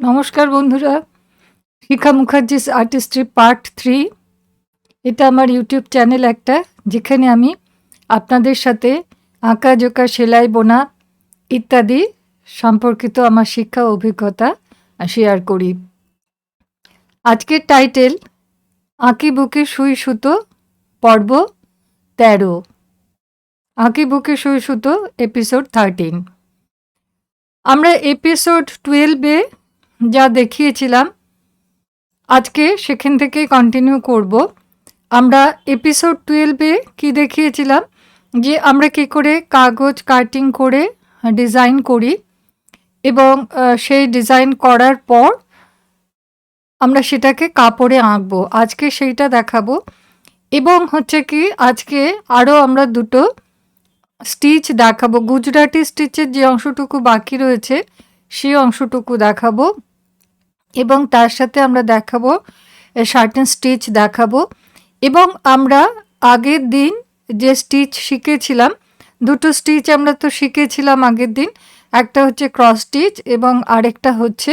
নমস্কার বন্ধুরা, শিখা Mukherjees artistry part 3। এটা আমার ইউটিউব চ্যানেল একটা, যেখানে আমি আপনাদের সাথে আঁকা জোকা সেলাই বোনা ইত্যাদি সম্পর্কিত আমার শিক্ষা অভিজ্ঞতা শেয়ার করি। আজকের টাইটেল আঁকি বুকে সুই সুতো, পর্ব 13। আঁকি বুকে সুই সুতো এপিসোড 13। আমরা এপিসোড 12-এ যা দেখিয়েছিলাম আজকে সেখান থেকে কন্টিনিউ করব। আমরা এপিসোড 12-এ কি দেখিয়েছিলাম, যে আমরা কি করে কাগজ কাটিং করে ডিজাইন করি এবং সেই ডিজাইন করার পর আমরা সেটাকে কাপড়ে আঁকবো। আজকে সেইটা দেখাবো। এবং হচ্ছে কি আজকে আরও আমরা দুটো স্টিচ দেখাবো। গুজরাটি স্টিচের যে অংশটুকু বাকি রয়েছে সেই অংশটুকু দেখাবো, এবং তার সাথে আমরা দেখাবো শার্টেন স্টিচ দেখাবো। এবং আমরা আগের দিন যে স্টিচ শিখেছিলাম, দুটো স্টিচ আমরা তো শিখেছিলাম আগের দিন। একটা হচ্ছে ক্রস স্টিচ এবং আরেকটা হচ্ছে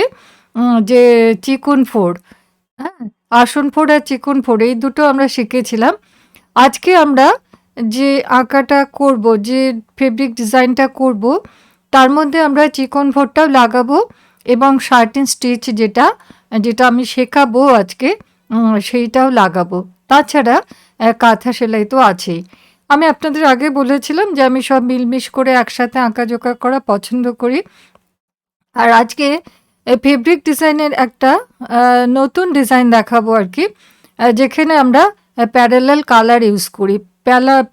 যে চিকুন ফোড়। হ্যাঁ, আসন ফোড় আর চিকুন ফোড়, এই দুটো আমরা শিখেছিলাম। আজকে আমরা যে আঁকাটা করব, যে ফেব্রিক ডিজাইনটা করব, তার মধ্যে আমরা চিকন ফোড়টাও লাগাবো এবং শার্টিন স্টিচ যেটা যেটা আমি শেখাবো আজকে, সেইটাও লাগাবো। তাছাড়া কাঁথা সেলাই তো আছেই। আমি আপনাদের আগে বলেছিলাম যে আমি সব মিলমিশ করে একসাথে আঁকাজোকা করা পছন্দ করি। আর আজকে ফেব্রিক ডিজাইনের একটা নতুন ডিজাইন দেখাবো আর কি, যেখানে আমরা প্যারালাল কালার ইউজ করি।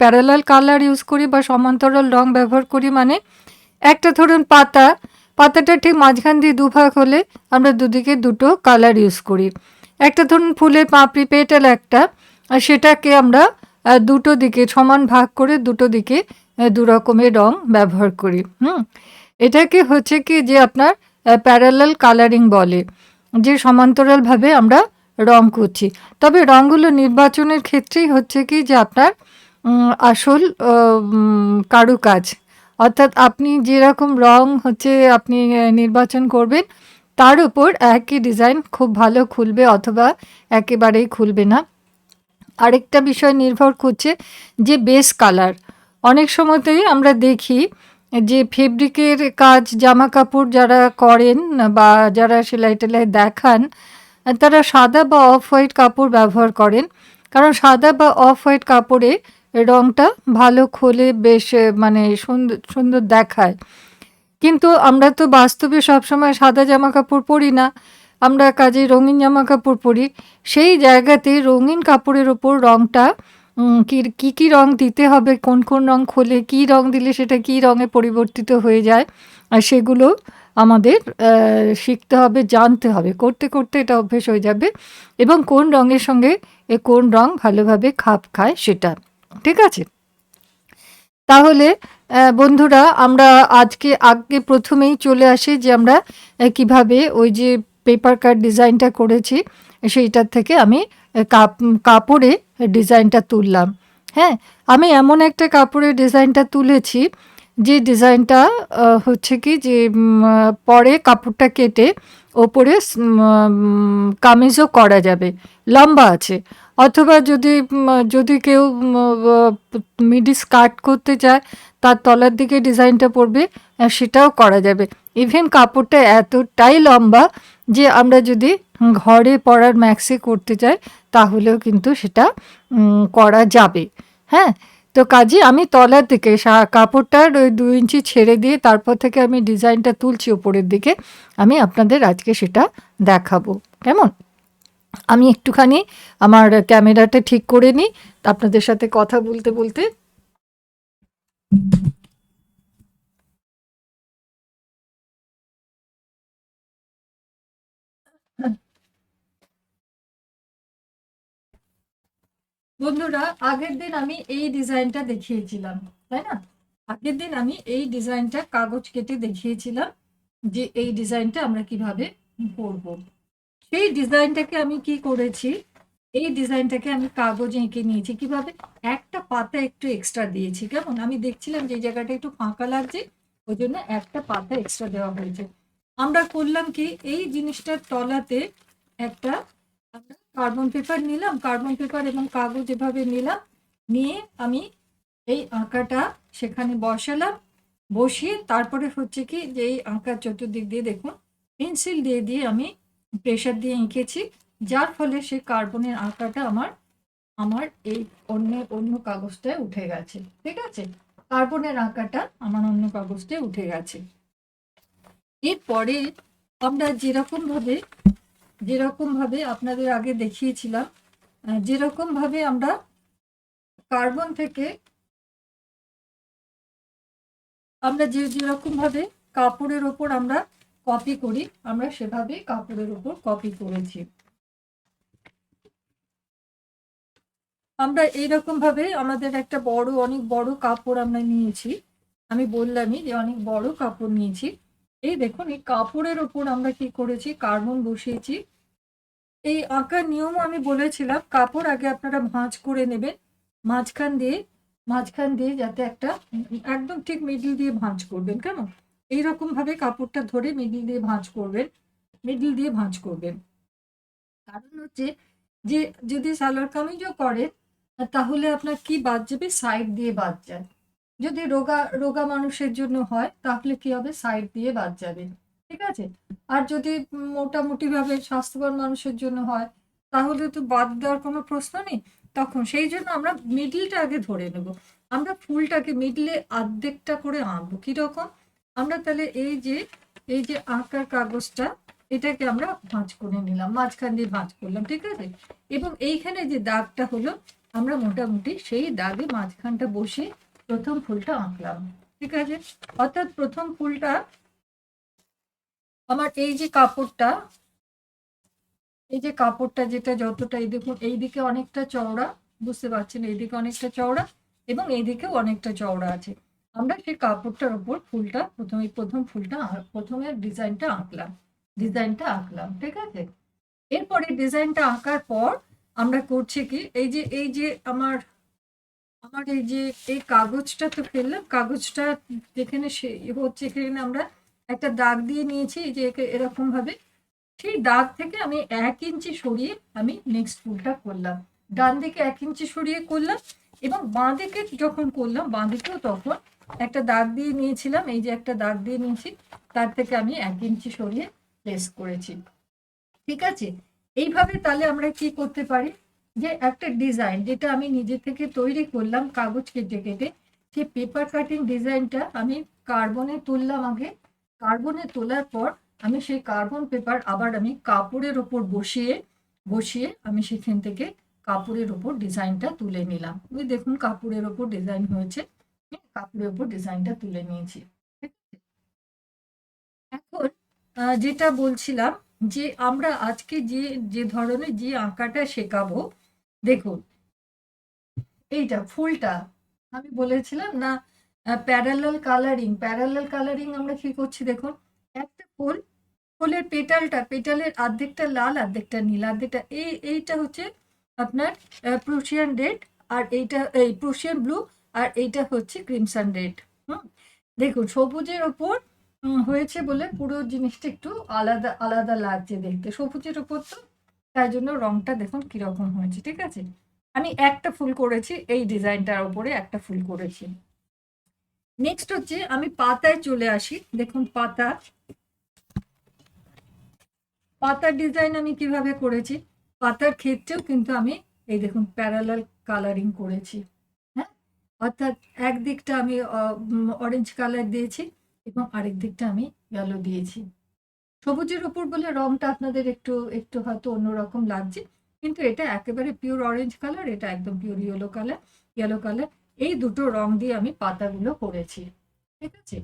প্যারালাল কালার ইউজ করি বা সমান্তরাল রং ব্যবহার করি। মানে একটা ধরুন পাতাটা ঠিক মাঝখান দিয়ে দুভাগ হলে আমরা দুদিকে দুটো কালার ইউজ করি। একটা ধরুন ফুলের পাপড়ি পেটাল একটা, সেটাকে আমরা দুটো দিকে সমান ভাগ করে দুটো দিকে দু রকমের রং ব্যবহার করি। এটাকে হচ্ছে কি যে আপনার প্যারালাল কালারিং বলে, যে সমান্তরালভাবে আমরা রং করছি। তবে রঙগুলো নির্বাচনের ক্ষেত্রেই হচ্ছে কি যে আপনার আসল কারুকাজ, অর্থাৎ আপনি যেরকম রং হচ্ছে আপনি নির্বাচন করবেন, তার উপর একই ডিজাইন খুব ভালো খুলবে অথবা একেবারেই খুলবে না। আরেকটা বিষয় নির্ভর করছে যে বেস কালার। অনেক সময়তেই আমরা দেখি যে ফেব্রিকের কাজ জামা কাপড় যারা করেন বা যারা সেলাই টেলাই দেখান, তারা সাদা বা অফ হোয়াইট কাপড় ব্যবহার করেন, কারণ সাদা বা অফ হোয়াইট কাপড়ে রঙটা ভালো খোলে, বেশ মানে সুন্দর সুন্দর দেখায়। কিন্তু আমরা তো বাস্তবে সবসময় সাদা জামা কাপড় পরি না, আমরা কাজেই রঙিন জামা কাপড় পরি। সেই জায়গাতে রঙিন কাপড়ের ওপর রঙটা কী রং দিতে হবে, কোন কোন রং খোলে, কী রং দিলে সেটা কী রঙে পরিবর্তিত হয়ে যায়, আর সেগুলো আমাদের শিখতে হবে, জানতে হবে। করতে করতে এটা অভ্যেস হয়ে যাবে, এবং কোন রঙের সঙ্গে কোন রং ভালোভাবে খাপ খায় সেটা। ঠিক আছে? তাহলে বন্ধুরা, আমরা আগে প্রথমেই চলে আসি যে আমরা কিভাবে ওই যে পেপার কাট ডিজাইনটা করেছি সেইটার থেকে আমি কাপড়ে ডিজাইনটা তুললাম। হ্যাঁ, আমি এমন একটা কাপড়ে ডিজাইনটা তুলেছি যে ডিজাইনটা হচ্ছে কি যে পরে কাপড়টা কেটে ওপরে কামিজও করা যাবে, লম্বা আছে। অথবা যদি কেউ মিডি স্কার্ট করতে চায়, তার তলার দিকে ডিজাইনটা পড়বে, সেটাও করা যাবে। ইভেন কাপড়টা এতটাই লম্বা যে আমরা যদি ঘরে পরার ম্যাক্সি করতে চাই, তাহলেও কিন্তু সেটা করা যাবে। হ্যাঁ, তো কাজে আমি তলার দিকে কাপড়টার ওই 2 ইঞ্চি ছেড়ে দিয়ে তারপর থেকে আমি ডিজাইনটা তুলছি ওপরের দিকে। আমি আপনাদের আজকে সেটা দেখাবো। কেমন? আমি একটুখানি আমার ক্যামেরাটা ঠিক করে নিই আপনাদের সাথে কথা বলতে বলতে। বন্ধুরা, আগের দিন আমি এই ডিজাইনটা দেখিয়েছিলাম, তাই না? আগের দিন আমি এই ডিজাইনটা কাগজ কেটে দেখিয়েছিলাম যে এই ডিজাইনটা আমরা কিভাবে করব। সেই ডিজাইনটাকে আমি কি করেছি, এই ডিজাইনটাকে আমি কাগজে এঁকে নিয়েছি। কিভাবে? একটা পাতা একটু এক্সট্রা দিয়েছি। কেমন? আমি দেখছিলাম যে জায়গাটা একটু ফাঁকা লাগছে, ওই জন্য একটা পাতা এক্সট্রা দেওয়া হয়েছে। আমরা করলাম কি, এই জিনিসটার তলাতে একটা আমরা কার্বন পেপার নিলাম, কার্বন পেপার এবং কাগজ এভাবে নিলাম, নিয়ে আমি এই আঁকাটা সেখানে বসালাম, বসিয়ে তারপরে হচ্ছে কি যে এই আঁকার চতুর্দিক দিয়ে দেখুন পেন্সিল দিয়ে দিয়ে আমি প্রেশার দিয়ে এঁকেছি, যার ফলে সেই কার্বনের আঁকাটা আমার আমার এই অন্য অন্য কাগজটায় উঠে গেছে। ঠিক আছে, কার্বনের আঁকাটা আমার অন্য কাগজটায় উঠে গেছে। এরপরে আমরা যেরকম ভাবে আপনাদের আগে দেখিয়েছিলাম, যেরকম ভাবে আমরা কার্বন থেকে আমরা যেরকম ভাবে কাপড়ের ওপর আমরা কপি করি, আমরা সেভাবে কাপড়ের ওপর কপি করেছি। আমরা এইরকম ভাবে আমাদের একটা অনেক বড় কাপড় আমরা নিয়েছি, আমি বললামই যে অনেক বড় কাপড় নিয়েছি। এই দেখুন এই কাপড়ের ওপর আমরা কি করেছি, কার্বন বসিয়েছি। এই আঁকার নিয়ম আমি বলেছিলাম, কাপড় আগে আপনারা ভাঁজ করে নেবেন, মাঝখান দিয়ে মাঝখান দিয়ে যাতে একটা একদম ঠিক মিডল দিয়ে ভাঁজ করবেন, কেমন এইরকম ভাবে কাপড়টা ধরে মিডল দিয়ে ভাঁজ করবেন, মিডল দিয়ে ভাঁজ করবেন। কারণ হচ্ছে যে যদি সালোয়ার কামিজও করেন তাহলে আপনার কি বাদ যাবে, সাইড দিয়ে বাদ যায়। যদি রোগা রোগা মানুষের জন্য হয় তাহলে কি হবে, সাইড দিয়ে বাদ যাবে। ঠিক আছে, আর যদি মোটামুটি ভাবে স্বাস্থ্যবান মানুষের জন্য হয় তাহলে তো বাদ দেওয়ার কোনো প্রশ্ন নেই। তখন সেই জন্য আমরা মিডলটা আগে ধরে নেব, আমরা ফুলটাকে মিডলে অর্ধেকটা করে আঁকবো। কিরকম, আমরা তাহলে এই যে আঁকার কাগজটা এটাকে আমরা ভাঁজ করে নিলাম, মাঝখান দিয়ে ভাঁজ করলাম। ঠিক আছে, এবং এইখানে যে দাগটা হলো আমরা মোটামুটি সেই দাগে মাঝখানটা বসিয়ে প্রথম ফুলটা আঁকলাম। ঠিক আছে, অর্থাৎ প্রথম ফুলটা আমার এই যে কাপড়টা যেটা যতটা, এই দেখুন এইদিকে অনেকটা চওড়া, বুঝতে পারছেন এইদিকে অনেকটা চওড়া এবং এইদিকেও অনেকটা চওড়া আছে। আমরা সেই কাপড়টার উপর ফুলটা প্রথম ফুলটা প্রথমে ডিজাইনটা আঁকলাম। ঠিক আছে, এরপরে ডিজাইনটা আঁকার পর আমরা করছি কি, এই যে আমার আমার এই কাগজটা তো ফেললাম, কাগজটা যেখানে হচ্ছে এখানে আমরা একটা দাগ দিয়ে নিয়েছি, এই যে এরকম ভাবে সেই দাগ থেকে আমি 1 ইঞ্চি সরিয়ে আমি নেক্সট ফুলটা করলাম, ডান দিকে 1 ইঞ্চি সরিয়ে করলাম এবং বাঁ দিকে যখন করলাম বাঁ দিকেও তখন একটা দাগ দিয়ে নিয়েছিলাম, এই যে একটা দাগ দিয়ে নিয়েছি, তার থেকে আমি 1 ইঞ্চি সরিয়ে প্লেস করেছি। ঠিক আছে, এইভাবে তাহলে আমরা কি করতে পারি, যে একটা ডিজাইন যেটা আমি নিজে থেকে তৈরি করলাম কাগজ কেটে কেটে, সেই পেপার কাটিং ডিজাইনটা আমি কার্বনে তুললাম আগে, কার্বনে তোলার পর আমি সেই কার্বন পেপার আবার আমি কাপড়ের ওপর বসিয়ে বসিয়ে আমি সেখান থেকে কাপড়ের ওপর ডিজাইনটা তুলে নিলাম। ওই দেখুন কাপড়ের ওপর ডিজাইন হয়েছে, কাপড়ের ওপর ডিজাইনটা তুলে নিয়েছি। এখন যেটা বলছিলাম, যে আমরা আজকে যে যে ধরনের যে আঁকাটা শেখাবো, দেখুন এইটা ফুলটা আমি বলেছিলাম না, প্যারালাল কালারিং আমরা কি করছি দেখুন, একটা ফুলের পেটালের অর্ধেকটা লাল অর্ধেকটা নীল, অর্ধেকটা এইটা হচ্ছে আপনার প্রুশিয়ান রেড, আর এইটা এই প্রুশিয়ান ব্লু, আর এইটা হচ্ছে ক্রিমসন রেড। হুম, দেখুন সবুজের ওপর হয়েছে বলে পুরো জিনিসটা একটু আলাদা আলাদা লাগছে দেখতে, সবুজের ওপর তো তাই জন্য রংটা দেখুন কিরকম হয়েছে। ঠিক আছে, আমি একটা ফুল করেছি, এই ডিজাইনটার ওপরে একটা ফুল করেছি। নেক্সট হচ্ছে আমি পাতায় চলে আসি, দেখুন পাতার ডিজাইন আমি কিভাবে করেছি, পাতার ক্ষেত্রেও কিন্তু আমি এই দেখুন প্যারালাল কালারিং করেছি। হ্যাঁ, অর্থাৎ একদিকটা আমি অরেঞ্জ কালার দিয়েছি এবং আরেক দিকটা আমি ইয়েলো দিয়েছি। সবুজের উপর বলে রংটা আপনাদের একটু একটু হয়তো অন্যরকম লাগছে, কিন্তু এটা একেবারে পিওর অরেঞ্জ কালার, এটা একদম পিওর ইয়েলো কালার, এই দুটো রং দিয়ে আমি পাতাগুলো করেছি। ঠিক আছে,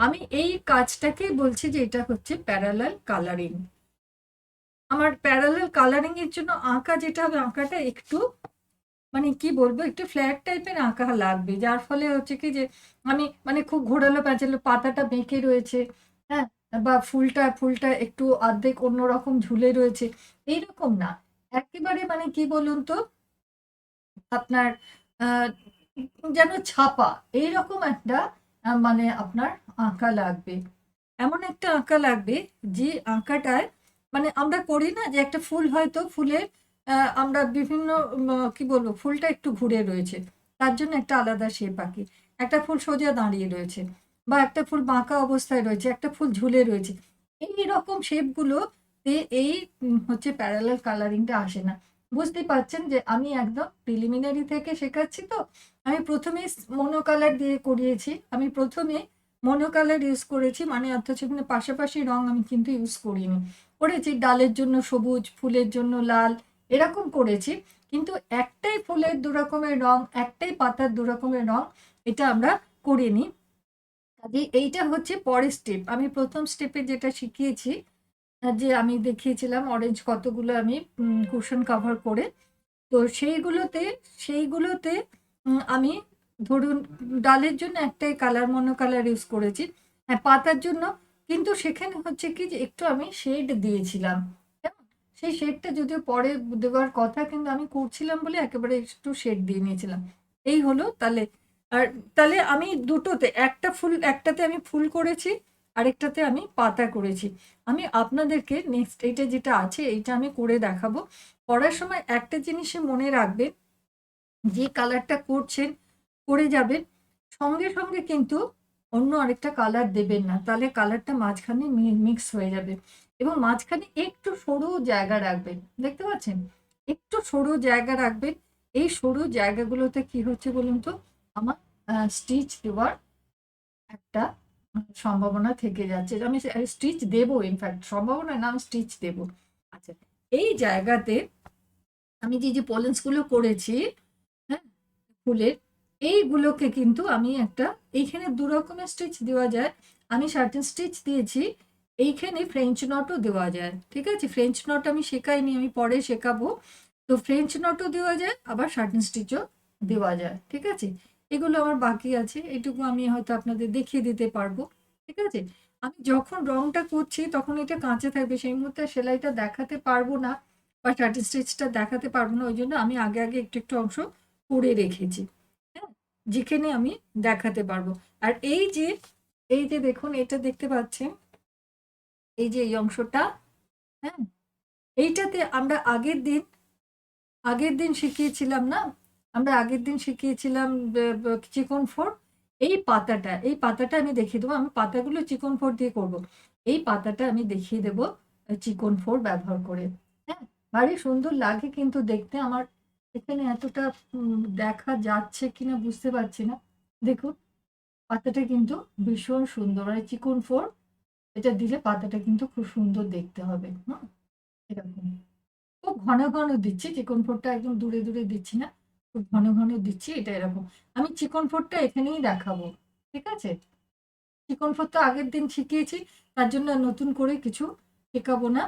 আমি এই কাজটাকেই বলছি যে এটা হচ্ছে প্যারালাল কালারিং। আমার প্যারালাল কালারিং এর জন্য আঁকা যেটা হবে, আঁকাটা একটু মানে কি বলবো, একটু ফ্ল্যাট টাইপের আঁকা লাগবে, যার ফলে হচ্ছে কি যে আমি মানে খুব ঘোরালো প্যাঁচালো, পাতাটা বেঁকে রয়েছে, হ্যাঁ, বা ফুলটা একটু অর্ধেক অন্যরকম ঝুলে রয়েছে, এইরকম না, একেবারে মানে কি বলুন তো আপনার আহ, যেন ছাপা এইরকম একটা মানে আপনার আঁকা লাগবে। এমন একটা আঁকা লাগবে যে আঁকাটায় মানে আমরা করি না যে একটা ফুল হয়তো ফুলের আমরা বিভিন্ন কি বলবো ফুলটা একটু ঘুরে রয়েছে, তার জন্য একটা আলাদা শেপ আঁকি। একটা ফুল সোজা দাঁড়িয়ে রয়েছে বা একটা ফুল বাঁকা অবস্থায় রয়েছে, একটা ফুল ঝুলে রয়েছে, এই রকম শেপগুলো এই হচ্ছে প্যারালাল কালারিংটা আসে না। বুঝতেই পারছেন যে আমি একদম প্রিলিমিনারি থেকে শেখাচ্ছি তো। আমি প্রথমেই মোনো কালার দিয়ে করিয়েছি, আমি প্রথমে মোনো কালার ইউজ করেছি, মানে অর্থাৎ সেখানে পাশাপাশি রং আমি কিন্তু ইউজ করিনি। করেছি ডালের জন্য সবুজ, ফুলের জন্য লাল, এরকম করেছি। কিন্তু একটাই ফুলের দু রকমের রং, একটাই পাতার দু রকমের রং, এটা আমরা করিনি। কাজে এইটা হচ্ছে পরের স্টেপ। আমি প্রথম স্টেপে যেটা শিখিয়েছি, যে আমি দেখিয়েছিলাম অরেঞ্জ কতগুলো আমি কুশন কভার করে, তো সেইগুলোতে আমি ধরুন ডালের জন্য একটাই কালার মোনো কালার ইউজ করেছি। হ্যাঁ, পাতার জন্য কিন্তু সেখানে হচ্ছে কি যে একটু আমি শেড দিয়েছিলাম। কেমন? সেই শেডটা যদিও পরে দেওয়ার কথা, কিন্তু আমি করছিলাম বলে একেবারে একটু শেড দিয়ে নিয়েছিলাম। এই হলো তাহলে। আর তাহলে আমি দুটোতে একটা ফুল, একটাতে আমি ফুল করেছি, আরেকটাতে আমি পাতা করেছি। আমি আপনাদেরকে নেক্সট এইটা যেটা আছে এইটা আমি করে দেখাবো। করার সময় একটা জিনিসই মনে রাখবেন, যে কালারটা করছেন করে যাবেন, সঙ্গে সঙ্গে কিন্তু অন্য আরেকটা কালার দেবেন না, তাহলে কালারটা মাঝখানে মিক্স হয়ে যাবে। এবং মাঝখানে একটু সরু জায়গা রাখবেন, দেখতে পাচ্ছেন, একটু সরু জায়গা রাখবেন। এই সরু জায়গাগুলোতে কি হচ্ছে বলুন তো, আমার স্টিচ দেওয়ার একটা সম্ভাবনা থেকে যাচ্ছে। আমি স্টিচ দেবো, ইনফ্যাক্ট সম্ভাবনা না, আমি স্টিচ দেবো। আচ্ছা, এই জায়গাতে আমি যে পলেন্সগুলো করেছি, হ্যাঁ, ফুলের, এইগুলোকে কিন্তু আমি একটা, এইখানে দু রকমের স্টিচ দেওয়া যায়। আমি সার্টেন স্টিচ দিয়েছি, এইখানে ফ্রেঞ্চ নটও দেওয়া যায়। ঠিক আছে, ফ্রেঞ্চ নট আমি শেখাইনি, আমি পরে শেখাবো। তো ফ্রেঞ্চ নটও দেওয়া যায়, আবার সার্টেন স্টিচও দেওয়া যায়। ঠিক আছে, এগুলো আমার বাকি আছে, এটুকু আমি হয়তো আপনাদের দেখিয়ে দিতে পারবো। ঠিক আছে, আমি যখন রংটা করছি তখন এটা কাঁচে থাকবে, সেই মুহূর্তে সেলাইটা দেখাতে পারবো না বা সার্টেন স্টিচটা দেখাতে পারবো না, ওই জন্য আমি আগে আগে একটু একটু অংশ করে রেখেছি, হ্যাঁ, যেখানে আমি দেখাতে পারবো। আর এই যে দেখুন, এটা দেখতে পাচ্ছেন, এই যে এই অংশটা, হ্যাঁ, এইটাতে আমরা আগের দিন শিখিয়েছিলাম না, আমরা আগের দিন শিখিয়েছিলাম চিকন ফোর। এই পাতাটা আমি দেখিয়ে দেবো, আমি পাতাগুলো চিকন ফোর দিয়ে করব। এই পাতাটা আমি দেখিয়ে দেবো চিকন ফোর ব্যবহার করে। হ্যাঁ, ভারী সুন্দর লাগে কিন্তু দেখতে। আমার এখানে এতটা দেখা যাচ্ছে কিনা বুঝতে পারছি না। দেখুন, পাতাটা কিন্তু ভীষণ সুন্দর, আর চিকন ফোর এটা দিলে পাতাটা কিন্তু খুব সুন্দর দেখতে হবে। হুম, এরকম খুব ঘন ঘন দিচ্ছি, চিকন ফোড়টা একদম দূরে দূরে দিচ্ছি না, খুব ঘন ঘন দিচ্ছি, এটা এরকম। আমি চিকন ফোড়টা এখানেই দেখাবো। ঠিক আছে, চিকন ফোড় তো আগের দিন শিখিয়েছি, তার জন্য আর নতুন করে কিছু শেখাবো না।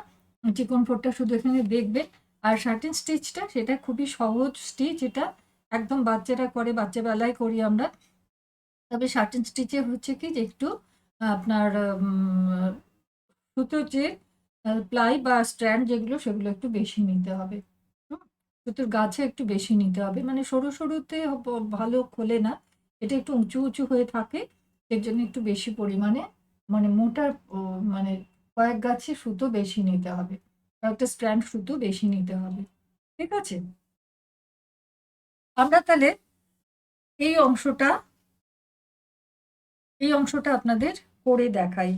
চিকন ফোড়টা শুধু এখানে দেখবে। আর শার্টিন স্টিচটা সেটা খুবই সহজ স্টিচ, এটা একদম বাচ্চারা করে, বাচ্চাবেলায় করি আমরা। তবে শার্টিন স্টিচে হচ্ছে কি যে একটু আপনার সুতোর যে প্লাই বা স্ট্র্যান্ড যেগুলো, সেগুলো একটু বেশি নিতে হবে। হুম, সুতোর গাছে একটু বেশি নিতে হবে, মানে সরু সরুতে ভালো খোলে না, এটা একটু উঁচু উঁচু হয়ে থাকে, এর জন্য একটু বেশি পরিমাণে, মানে মোটা মানে কয়েক গাছে সুতো বেশি নিতে হবে, কয়েকটা স্ট্র্যান্ড সুতো বেশি নিতে হবে। ঠিক আছে, আমরা তাহলে এই অংশটা এই অংশটা আপনাদের করে দেখাই।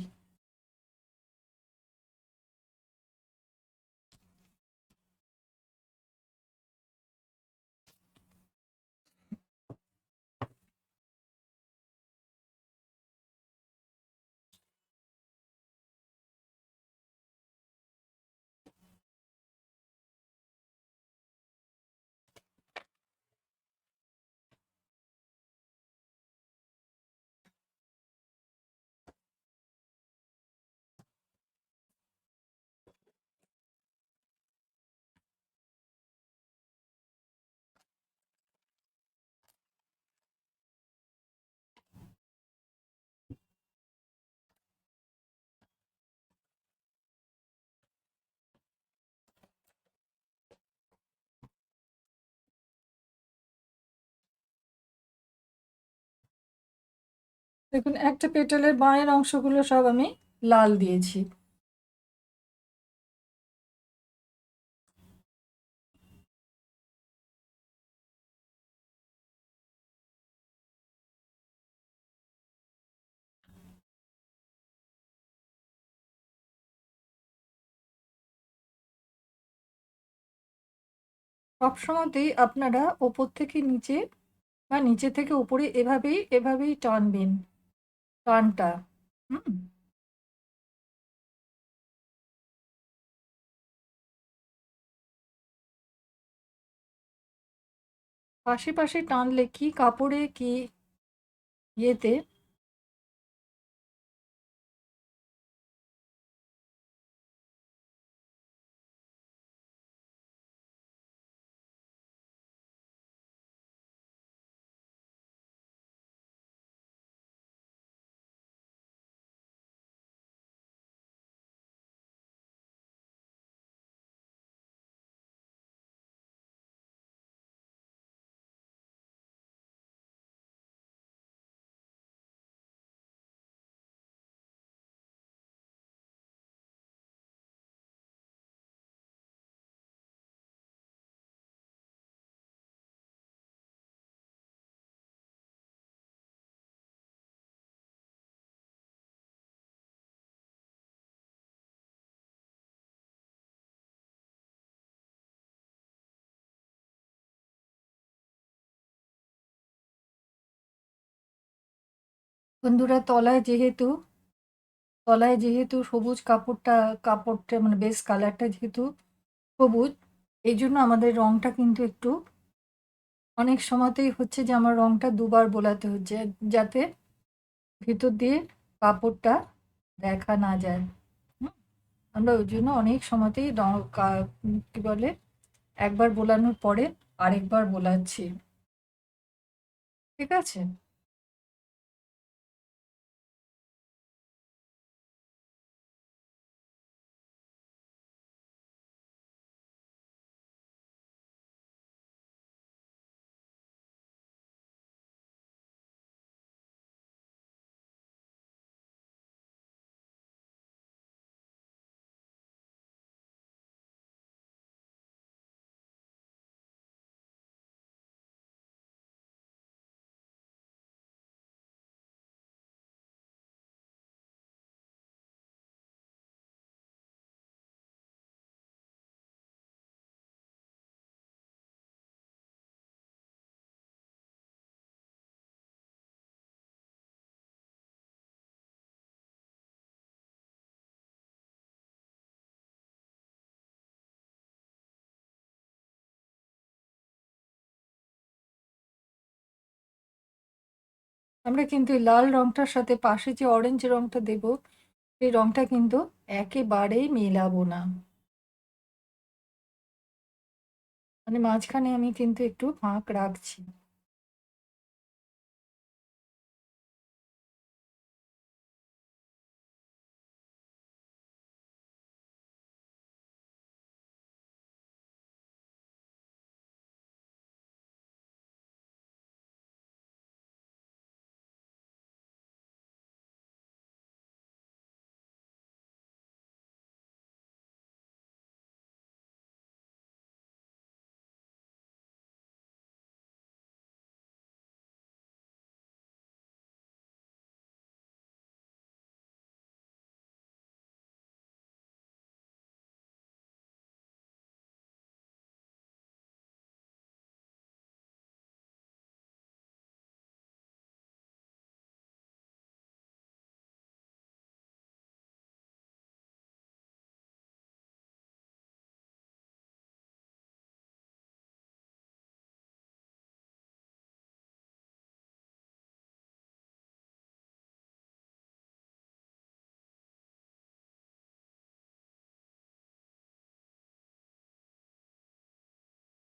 দেখুন, একটা পেটালের বাঁয়ের অংশগুলো সব আমি লাল দিয়েছি। সবসময়তেই আপনারা ওপর থেকে নিচে বা নিচে থেকে উপরে এভাবেই টানবেন টানটা। হুম। পাশে পাশে টানলে কি কাপড়ে কি ইয়েতে বন্ধুরা তলায় যেহেতু সবুজ কাপড়টা মানে বেস কালারটা যেহেতু সবুজ, এই জন্য আমাদের রংটা কিন্তু একটু অনেক সময়তেই হচ্ছে যে আমার রংটা দুবার বোলাতে হচ্ছে যাতে ভিতর দিয়ে কাপড়টা দেখা না যায়। হুম, আমরা ওই জন্য অনেক সময়তেই কি বলে একবার বোলানোর পরে আরেকবার বোলাচ্ছি। ঠিক আছে। আমরা কিন্তু এই লাল রংটার সাথে পাশে যে অরেঞ্জ রংটা দেব সেই রংটা কিন্তু একেবারেই মেলাবো না, মানে মাঝখানে আমি কিন্তু একটু ফাঁক রাখছি।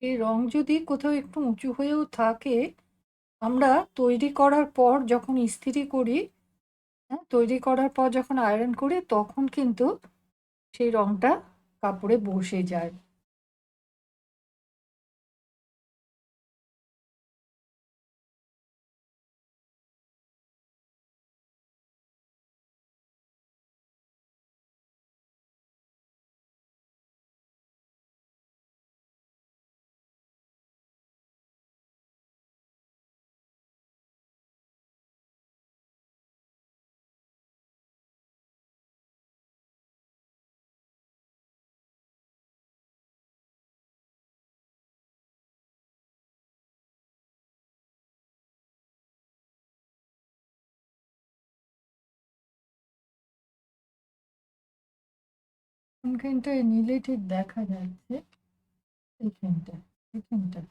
এই রং যদি কোথাও একটু উঁচু হয়েও থাকে, আমরা তৈরি করার পর যখন ইস্ত্রি করি, হ্যাঁ, তৈরি করার পর যখন আয়রন করি তখন কিন্তু সেই রংটা কাপড়ে বসে যায়। এখানটায় নিলে ঠিক দেখা যাচ্ছে, এখানটা এখানটা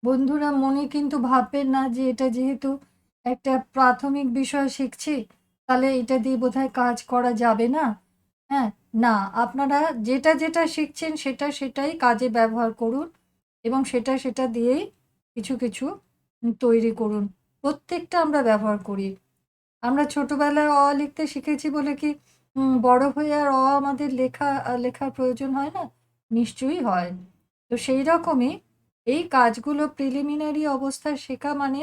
বন্ধুরা মনে কিন্তু ভাববেন না যে এটা যেহেতু একটা প্রাথমিক বিষয় শিখছি, তাহলে এটা দিয়ে বোধহয় কাজ করা যাবে না। হ্যাঁ, না, আপনারা যেটা যেটা শিখছেন সেটা সেটাই কাজে ব্যবহার করুন এবং সেটা সেটা দিয়েই কিছু কিছু তৈরি করুন। প্রত্যেকটা আমরা ব্যবহার করি। আমরা ছোটবেলায় অ লিখতে শিখেছি বলে কি বড় হয়ে আর আমাদের লেখার প্রয়োজন হয় না? নিশ্চয়ই হয়। তো সেই রকমই এই কাজগুলো প্রিলিমিনারি অবস্থায় শেখা মানে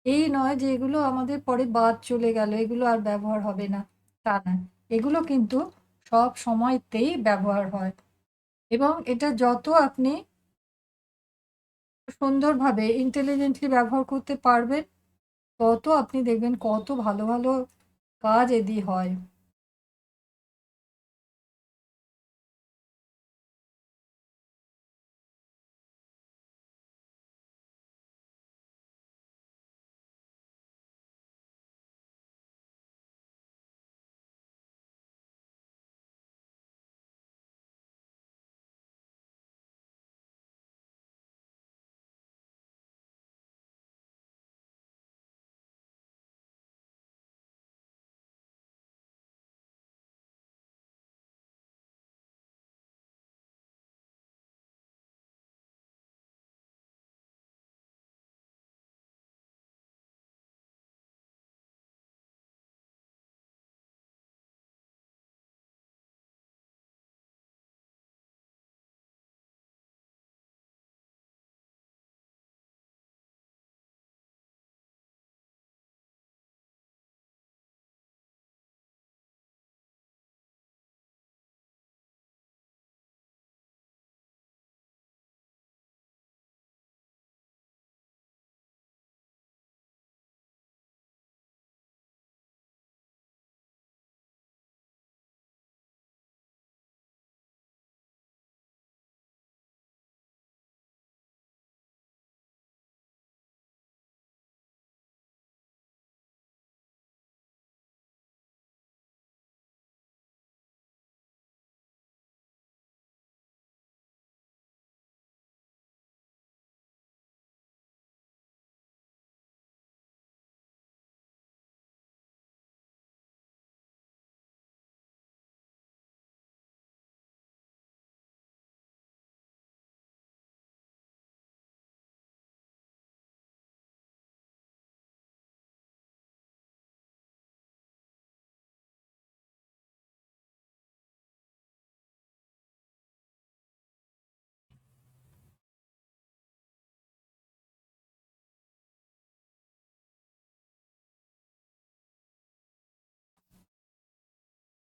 এই নয় যে এগুলো আমাদের পরে বাদ চলে গেল, এগুলো আর ব্যবহার হবে না, তা না। এগুলো কিন্তু সব সময়তেই ব্যবহার হয় এবং এটা যত আপনি সুন্দরভাবে ইন্টেলিজেন্টলি ব্যবহার করতে পারবেন, তত আপনি দেখবেন কত ভালো ভালো কাজ এ দিয়ে হয়।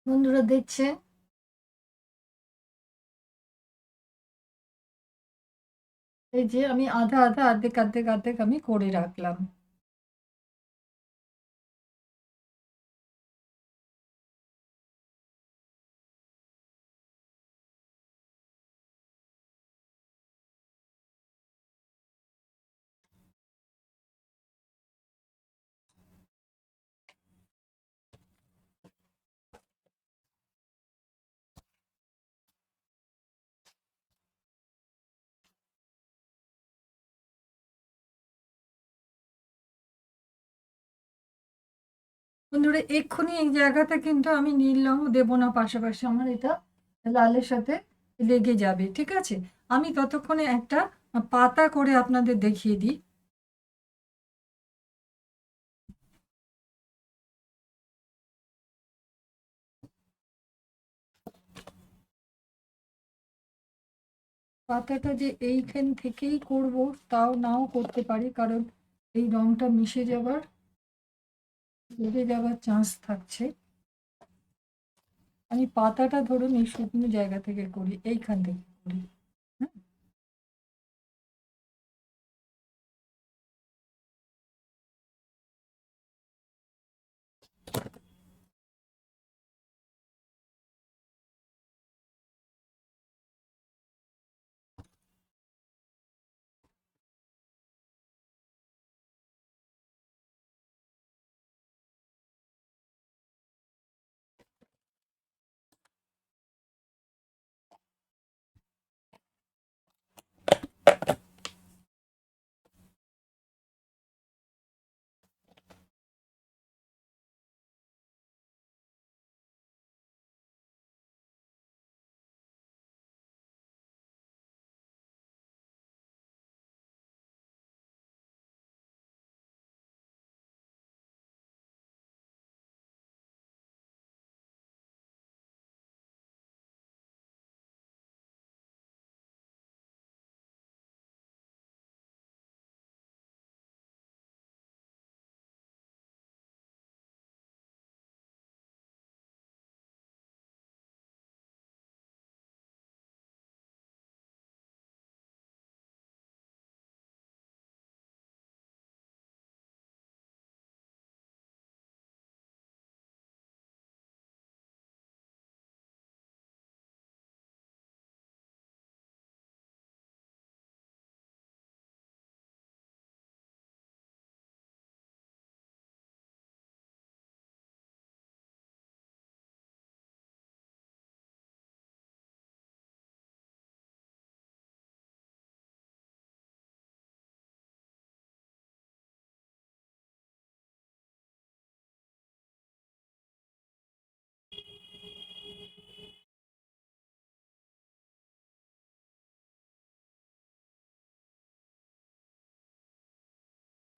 বন্ধুরা দেখছে, এই যে আমি আধা আধা অর্ধেক অর্ধেক অর্ধেক আমি করে রাখলাম। বন্ধুরা এক্ষুনি এই জায়গাতে কিন্তু আমি নীল রং দেবো না, পাশাপাশি আমার এটা লালের সাথে লেগে যাবে, ঠিক আছে? আমি ততক্ষণে একটা পাতা করে আপনাদের দেখিয়ে দিই। পাতাটা যে এইখান থেকেই করব তাও নাও করতে পারি, কারণ এই রংটা মিশে যাবার লেগে যাবার চান্স থাকছে। আমি পাতাটা ধরুন এই শুকনো জায়গা থেকে করি, এইখান থেকে করি। হ্যাঁ,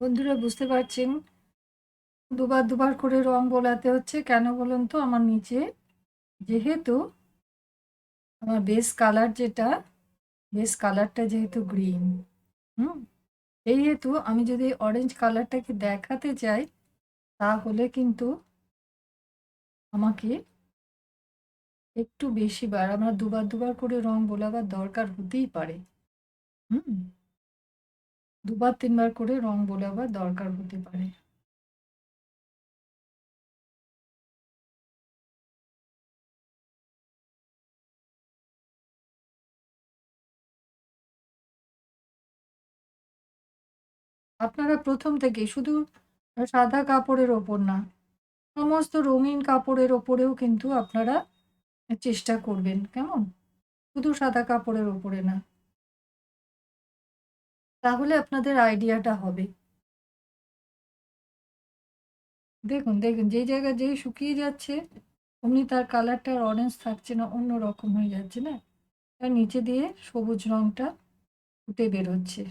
বন্ধুরা বুঝতে পারছেন দুবার দুবার করে রং বোলাতে হচ্ছে কেন বলুন তো? আমার নিচে যেহেতু আমার বেস কালারটা যেহেতু গ্রিন, হুম, এই হেতু আমি যদি অরেঞ্জ কালারটাকে দেখাতে চাই তাহলে কিন্তু আমাকে একটু বেশি বার আমার দুবার দুবার করে রং বোলাবার দরকার হতেই পারে। হুম, দুবার তিনবার করে রং বোলাবার দরকার হতে পারে। আপনারা প্রথম থেকে শুধু সাদা কাপড়ের ওপর না, সমস্ত রঙিন কাপড়ের ওপরেও কিন্তু আপনারা চেষ্টা করবেন, কেমন? শুধু সাদা কাপড়ের ওপরে না, তাহলে আপনাদের আইডিয়াটা হবে। দেখুন দেখুন যেই জায়গায় যেই শুকিয়ে যাচ্ছে অমনি তার কালারটা আর অরেঞ্জ থাকছে না, অন্য রকম হয়ে যাচ্ছে না, তার নিচে দিয়ে সবুজ রংটা ফুটে বেরোচ্ছে।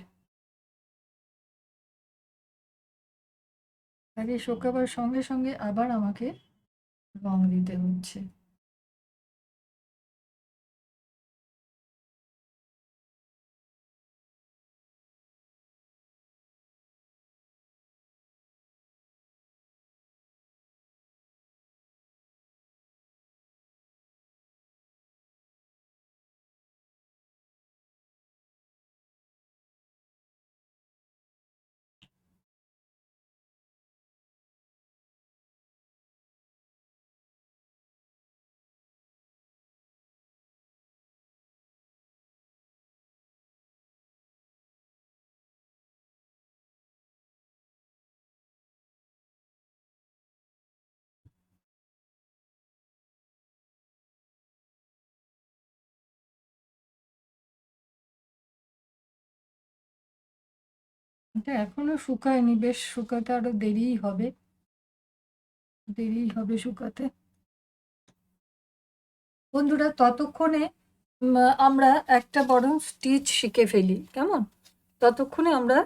আগে শুকাবার সঙ্গে সঙ্গে আবার আমাকে রং দিতে হচ্ছে। এটা এখনো শুকায়নি, বেশ শুকাতে আরো দেরিই হবে শুকাতে। বন্ধুরা ততক্ষণে আমরা একটা বরং স্টিচ শিখে ফেলি, কেমন? ততক্ষণে আমরা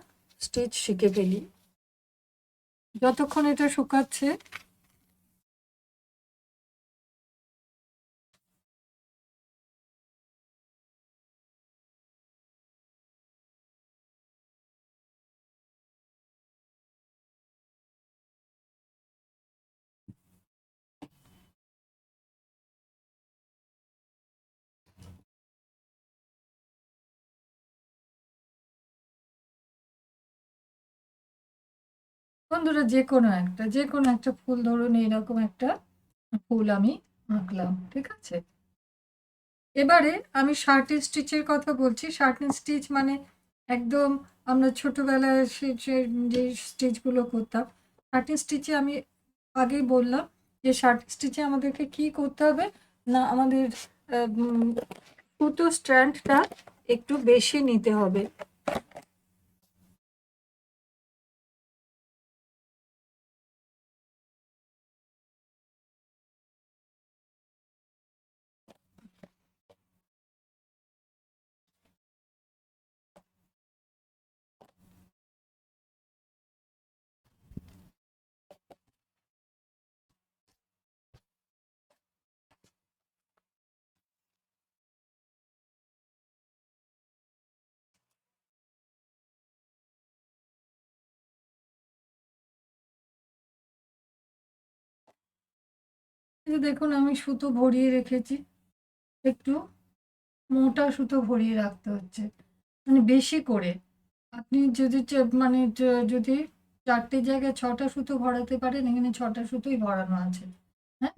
স্টিচ শিখে ফেলি, যতক্ষণ এটা শুকাচ্ছে। বন্ধুরা যে কোনো একটা ফুল, ধরুন এইরকম একটা ফুল আমি আঁকলাম, ঠিক আছে? এবারে আমি শার্টেন স্টিচের কথা বলছি। শার্টেন স্টিচ মানে একদম আমরা ছোটবেলায় যে স্টিচগুলো করতাম। শার্টেন স্টিচে আমি আগেই বললাম যে শার্টেন স্টিচে আমাদেরকে কি করতে হবে না, আমাদের সুতো স্ট্র্যান্ডটা একটু বেশি নিতে হবে। এই যে দেখুন আমি সুতো ভরিয়ে রেখেছি, একটু মোটা সুতো ভরিয়ে রাখতে হচ্ছে, মানে বেশি করে। আপনি যদি মানে যদি ৪টে জায়গায় ৬টা সুতো ভরাতে পারেন, এখানে ৬টা সুতোই ভরানো আছে। হ্যাঁ,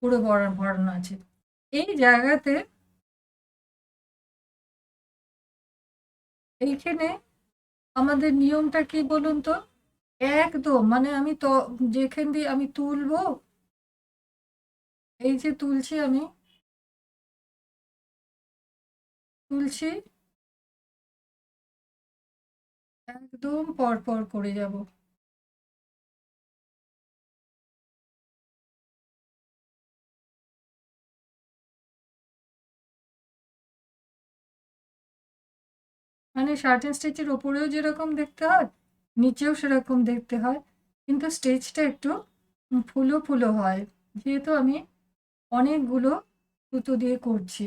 পুরো ভরানো আছে এই জায়গাতে। এইখানে আমাদের নিয়মটা কি বলুন তো? একদম মানে আমি তো যেখান দিয়ে আমি তুলবো, এই যে তুলছি একদম পর পর করে যাব। মানে শার্টেন স্টিচের ওপরেও যেরকম দেখতে হয় নিচেও সেরকম দেখতে হয়, কিন্তু স্টিচটা একটু ফুলো ফুলো হয়, যেহেতু আমি অনেকগুলো সুতো দিয়ে করছি।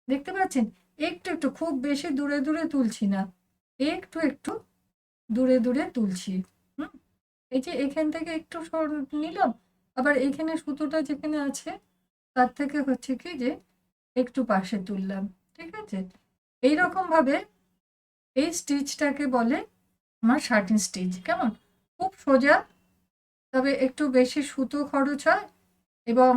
দেখতে পাচ্ছেন? একটু একটু, খুব বেশি দূরে দূরে তুলছি না, একটু একটু দূরে দূরে তুলছি। হুম, এই যে এখান থেকে একটু নিলাম, আবার এখানে সুতোটা যেখানে আছে তার থেকে হচ্ছে কি যে একটু পাশে তুললাম। ঠিক আছে? এইরকম ভাবে এই স্টিচটাকে বলে আমার শার্টিন স্টিচ। কেমন? খুব সোজা, তবে একটু বেশি সুতো খরচ হয় এবং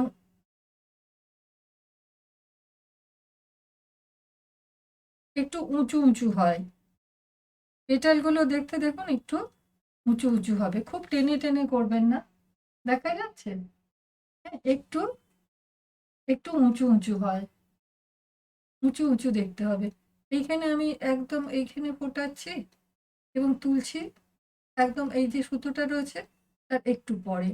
একটু উঁচু উঁচু হয়। পেটালগুলো দেখতে দেখুন একটু উঁচু উঁচু হবে, খুব টেনে টেনে করবেন না। দেখা যাচ্ছে? হ্যাঁ, একটু একটু উঁচু উঁচু হয়, উঁচু উঁচু দেখতে হবে। এইখানে আমি একদম এইখানে ফোটাচ্ছি এবং তুলছি, একদম এই যে সুতোটা রয়েছে তার একটু পরে।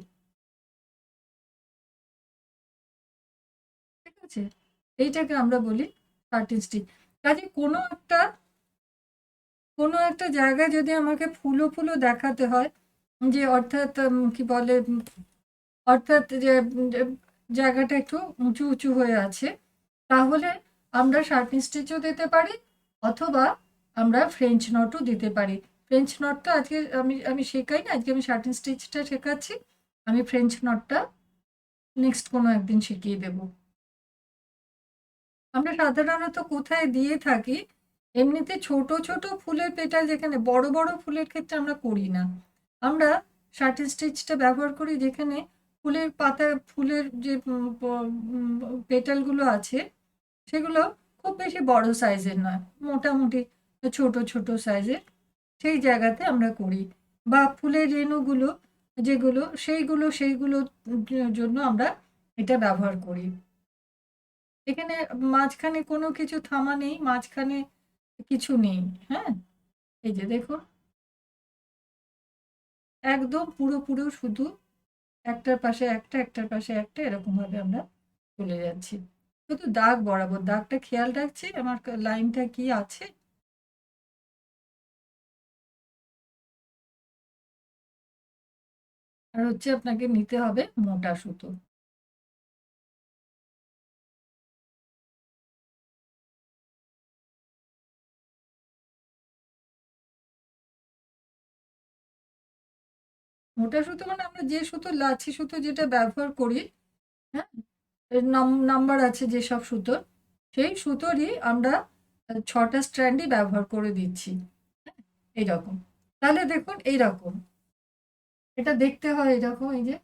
ঠিক আছে? এইটাকে আমরা বলি শার্টিন স্টিচ। কাজে কোনো একটা জায়গায় যদি আমাকে ফুলো ফুলো দেখাতে হয়, যে অর্থাৎ কি বলে, অর্থাৎ যে জায়গাটা একটু উঁচু উঁচু হয়ে আছে, তাহলে আমরা শার্টিন স্টিচও দিতে পারি, অথবা আমরা ফ্রেঞ্চ নটও দিতে পারি। ফ্রেঞ্চ নটটা আজকে আমি শেখাই না, আজকে আমি শার্টিন স্টিচটা শেখাচ্ছি। আমি ফ্রেঞ্চ নটটা নেক্সট কোনো একদিন শিখিয়ে দেবো। আমরা সাধারণত কোথায় দিয়ে থাকি, এমনিতে ছোট ছোট ফুলের পেটাল, যেখানে বড় বড় ফুলের ক্ষেত্রে আমরা করি না। আমরা শার্টিন স্টিচটা ব্যবহার করি যেখানে ফুলের পাতা, ফুলের যে পেটালগুলো আছে সেগুলো খুব বেশি বড় সাইজের নয়, মোটামুটি ছোট ছোট সাইজের, সেই জায়গাতে আমরা করি। বা ফুলের রেণুগুলো যেগুলো, সেইগুলোর জন্য আমরা এটা ব্যবহার করি। এখানে মাঝখানে কোনো কিছু থামা নেই, মাঝখানে কিছু নেই। হ্যাঁ, এই যে দেখুন, একদম পুরো পুরো শুধু একটার পাশে একটা, একটার পাশে একটা, এরকম ভাবে আমরা চলে যাচ্ছি। শুধু দাগ বরাবর, দাগটা খেয়াল রাখছি আমার লাইনটা কি আছে। আর হচ্ছে আপনাকে নিতে হবে মোটা সুতো। মোটা সুতো মানে আমরা যে সুতো, লাচ্ছি সুতো যেটা ব্যবহার করি, হ্যাঁ, এর নাম্বার আছে যেসব সুতোর, সেই সুতোরই আমরা 6টা স্ট্র্যান্ডই ব্যবহার করে দিচ্ছি। হ্যাঁ, এইরকম। তাহলে দেখুন এইরকম, এটা দেখতে হয় এরকম, এই যে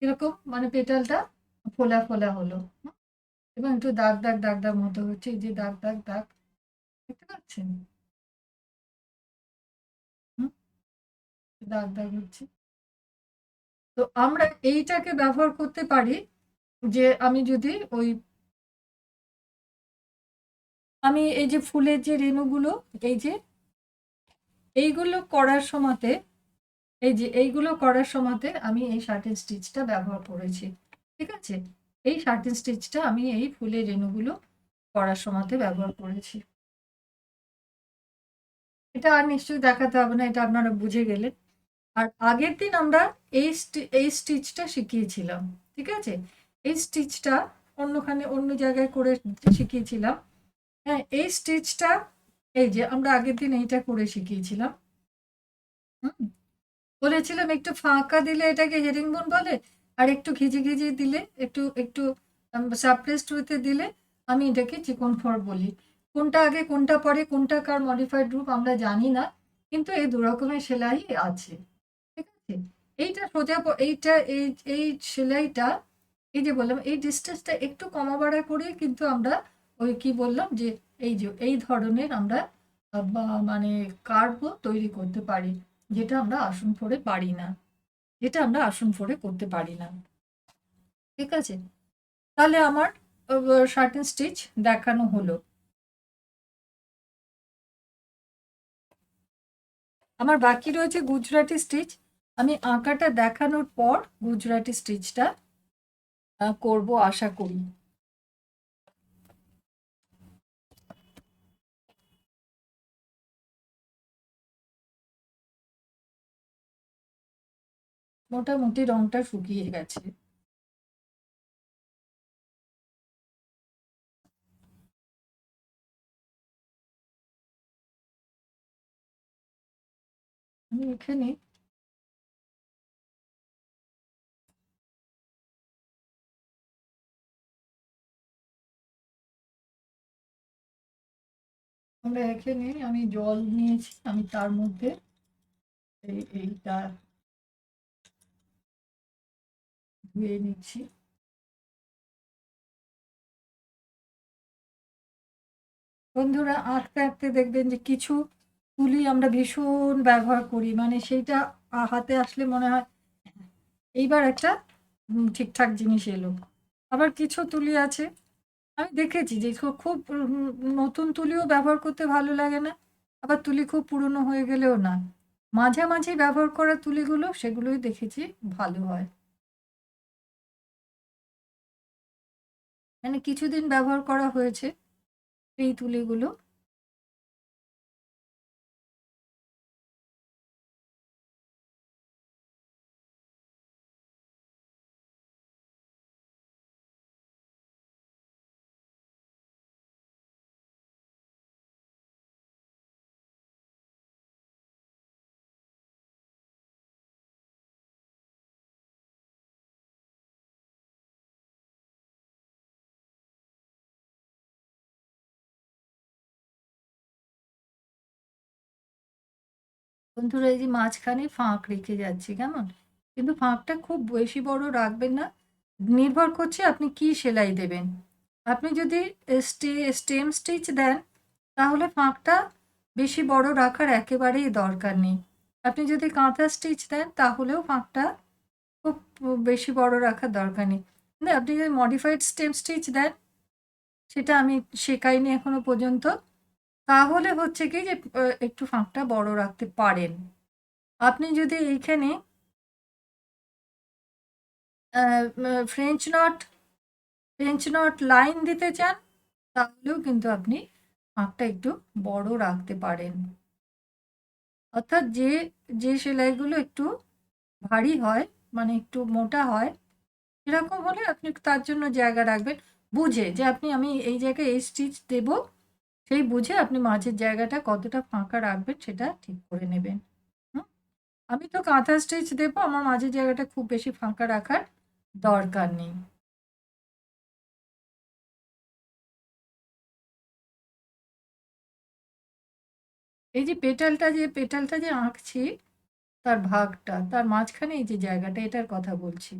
এরকম, মানে পেটালটা ফোলা ফোলা হলো। এবং একটু দাগ দাগ দাগ দাগ মতো হচ্ছে, এই যে দাগ দাগ দাগ, দেখতে পাচ্ছেন? হুম, দাগ দাগ হচ্ছে। তো আমরা এইটাকে ব্যবহার করতে পারি, যে আমি এই যে ফুলের যে রেণুগুলো, এই যে এইগুলো করার সময়তে, এই যে এইগুলো করার সময়তে আমি এই শার্টেন স্টিচটা ব্যবহার করেছি। ঠিক আছে? এই শার্টেন স্টিচটা আমি এই ফুলের রেণুগুলো করার সময়তে ব্যবহার করেছি। এটা আর নিশ্চয়ই দেখাতে হবে না, এটা আপনারা বুঝে গেলেন। আর আগের দিন আমরা এই স্টিচটা শিখিয়েছিলাম। ঠিক আছে? এই স্টিচটা অন্যখানে অন্য জায়গায় করে শিখিয়েছিলাম। হ্যাঁ, এই স্টিচটা, এই যে আমরা আগের দিন এইটা করে শিখিয়েছিলাম। হুম, বলেছিলাম একটু ফাঁকা দিলে এটাকে হেরিংবোন বলে, আর একটু ঘিজি ঘিজি দিলে, একটু একটু সাপ্রেসড হতে দিলে আমি এটাকে চিকন ফর বলি। কোনটা আগে কোনটা পরে, কোনটা কার মডিফাইড রূপ আমরা জানি না, কিন্তু এই দু রকমের সেলাই আছে। ঠিক আছে? এইটা সোজা এইটা এই এই সেলাইটা, এই যে বললাম এই ডিস্টেন্সটা একটু কমা বাড়া করে, কিন্তু আমরা ওই কি বললাম যে এই যে এই ধরনের আমরা মানে কার্ভও তৈরি করতে পারি, যেটা আমরা আসন ফোড়ে পারি না, যেটা আমরা আসন ফোড়ে করতে পারি না। ঠিক আছে? তাহলে আমার শার্টেন স্টিচ দেখানো হলো। আমার বাকি রয়েছে গুজরাটি স্টিচ। আমি আঁকাটা দেখানোর পর গুজরাটি স্টিচটা করব আশা করি। মোটামুটি রংটা শুকিয়ে গেছে। আমি এখানে আমি জল নিয়েছি, আমি তার মধ্যে এইটা ধুয়ে নিচ্ছি। বন্ধুরা, আঁকতে আঁকতে দেখবেন যে কিছু তুলি আমরা ভীষণ ব্যবহার করি, মানে সেইটা হাতে আসলে মনে হয় এইবার একটা ঠিকঠাক জিনিস এলো। আবার কিছু তুলি আছে আমি দেখেছি যে খুব নতুন তুলিও ব্যবহার করতে ভালো লাগে না, আবার তুলি খুব পুরনো হয়ে গেলেও না, মাঝামাঝি ব্যবহার করা তুলিগুলো সেগুলোই দেখেছি ভালো হয়। মানে কিছুদিন ব্যবহার করা হয়েছে এই তুলিগুলো। বন্ধুরা, এই যে মাঝখানে ফাঁক রেখে যাচ্ছি কেমন, কিন্তু ফাঁকটা খুব বেশি বড় রাখবেন না, নির্ভর করছে আপনি কি সেলাই দেবেন। আপনি যদি স্টেম স্টিচ দেন তাহলে ফাঁকটা বেশি বড় রাখার একেবারেই দরকার নেই। আপনি যদি কাঁথা স্টিচ দেন তাহলেও ফাঁকটা খুব বেশি বড় রাখার দরকার নেই। না, আপনি যদি মডিফাইড স্টেম স্টিচ দেন, সেটা আমি শেখাইনি এখনো পর্যন্ত, তাহলে হচ্ছে কি যে একটু ফাঁকটা বড় রাখতে পারেন। আপনি যদি এইখানে ফ্রেঞ্চ নট লাইন দিতে চান তাহলেও কিন্তু আপনি ফাঁকটা একটু বড় রাখতে পারেন। অর্থাৎ যে যে সেলাইগুলো একটু ভারী হয়, মানে একটু মোটা হয়, এরকম হলে আপনি তার জন্য জায়গা রাখবেন, বুঝে যে আমি এই জায়গায় এই স্টিচ দেব, সেই বুঝে আপনি মাঝের জায়গাটা কতটা ফাঁকা রাখবেন সেটা ঠিক করে নেবেন। হুম? আমি তো কাঁথা স্টিচ দেবো, আমার মাঝের জায়গাটা খুব বেশি ফাঁকা রাখার দরকার নেই। এই যে পেটালটা যে আঁকছি, তার ভাগটা তার মাঝখানে এই যে জায়গাটা, এটার কথা বলছি।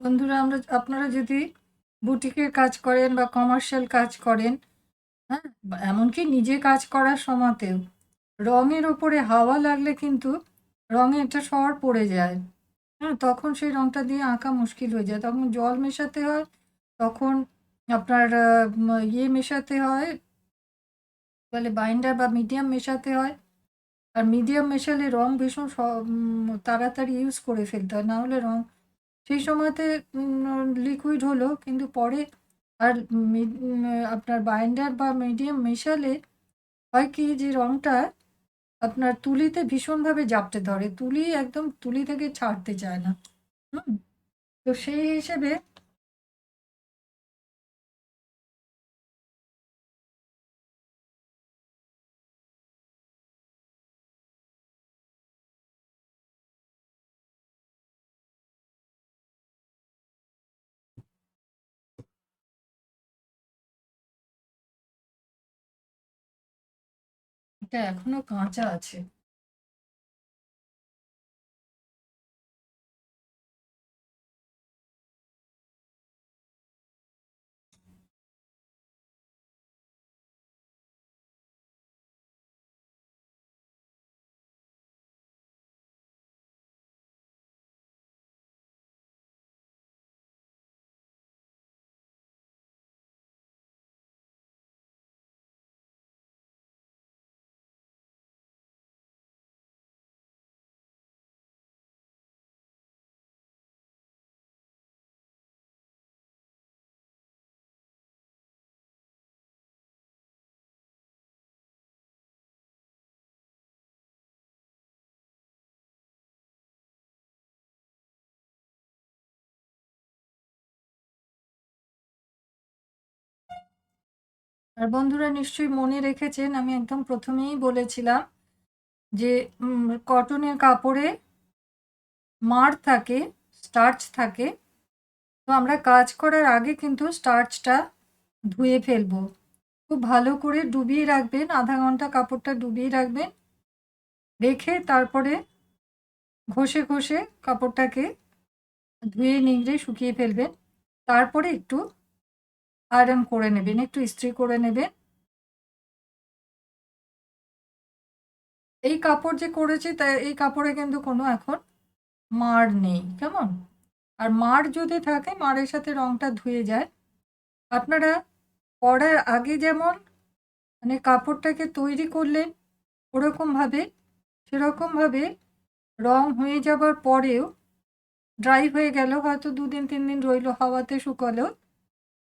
বন্ধুরা, আপনারা যদি বুটিকের কাজ করেন বা কমার্শিয়াল কাজ করেন, হ্যাঁ, বা এমনকি নিজে কাজ করার সময়তেও রঙের ওপরে হাওয়া লাগলে কিন্তু রঙে একটা সর পড়ে যায়। হ্যাঁ, তখন সেই রংটা দিয়ে আঁকা মুশকিল হয়ে যায়। তখন জল মেশাতে হয়, তখন আপনার ইয়ে মেশাতে হয়, বলে বাইন্ডার বা মিডিয়াম মেশাতে হয়। আর মিডিয়াম মেশালে রং ভীষণ তাড়াতাড়ি ইউজ করে ফেলতে হয়, না হলে রং সেই সময়তে লিকুইড হলো, কিন্তু পরে আর আপনার বাইন্ডার বা মিডিয়াম মেশালে হয় কি যে রংটা আপনার তুলিতে ভীষণভাবে জাপটে ধরে, তুলি একদম তুলি থেকে ছাড়তে চায় না। হুম, তো সেই হিসেবে এটা এখনো কাঁচা আছে। আর বন্ধুরা নিশ্চয়ই মনে রেখেছেন, আমি একদম প্রথমেই বলেছিলাম যে কটনের কাপড়ে মাড় থাকে, স্টার্চ থাকে। তো আমরা কাজ করার আগে কিন্তু স্টার্চটা ধুয়ে ফেলবো। খুব ভালো করে ডুবিয়ে রাখবেন, আধা ঘন্টা কাপড়টা ডুবিয়ে রাখবেন, রেখে তারপরে ঘষে ঘষে কাপড়টাকে ধুয়ে নিংড়ে শুকিয়ে ফেলবেন। তারপরে একটু আয়রন করে নেবেন, একটু ইস্ত্রি করে নেবেন। এই কাপড় যে করেছি তাই এই কাপড়ে কিন্তু কোনো এখন মাড় নেই, কেমন? আর মাড় যদি থাকে, মাড়ের সাথে রংটা ধুয়ে যায়। আপনারা পরার আগে যেমন মানে কাপড়টাকে তৈরি করলেন ওরকমভাবে, সেরকমভাবে রং হয়ে যাবার পরেও ড্রাই হয়ে গেল, হয়তো 2 দিন 3 দিন রইলো হাওয়াতে শুকালো,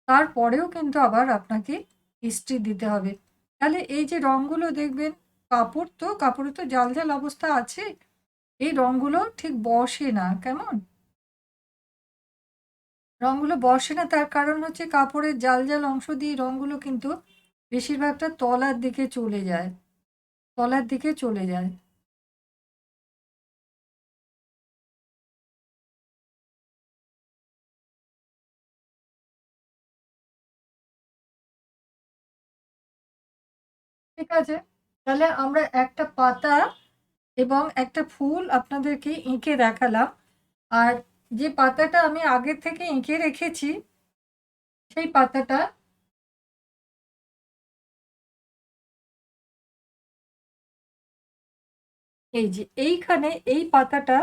তারপরেও কিন্তু আবার আপনাকে ইস্ত্রি দিতে হবে। তাহলে এই যে রঙগুলো দেখবেন, কাপড়ে তো জাল জাল অবস্থা আছে, এই রঙগুলো ঠিক বসে না, কেমন? রঙগুলো বসে না, তার কারণ হচ্ছে কাপড়ের জাল জাল অংশ দিয়ে রঙগুলো কিন্তু বেশিরভাগটা তলার দিকে চলে যায়, তলার দিকে চলে যায়। ঠিক আছে, তাহলে আমরা একটা পাতা এবং একটা ফুল আপনাদেরকে এঁকে দেখালাম। আর যে পাতাটা আমি আগে থেকে এঁকে রেখেছি, সেই পাতাটা এই যে এইখানে, এই পাতাটা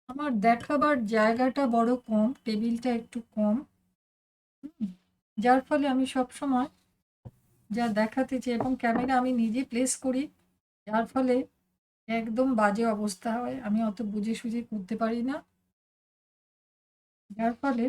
আমার দেখাবার জায়গাটা বড় কম, টেবিলটা একটু কম, যার ফলে আমি সব সময় যা দেখাতে চাই এবং ক্যামেরা আমি নিজে প্লেস করি, যার ফলে একদম বাজে অবস্থা হয়, আমি অত বুঝে সুঝে করতে পারি না, যার ফলে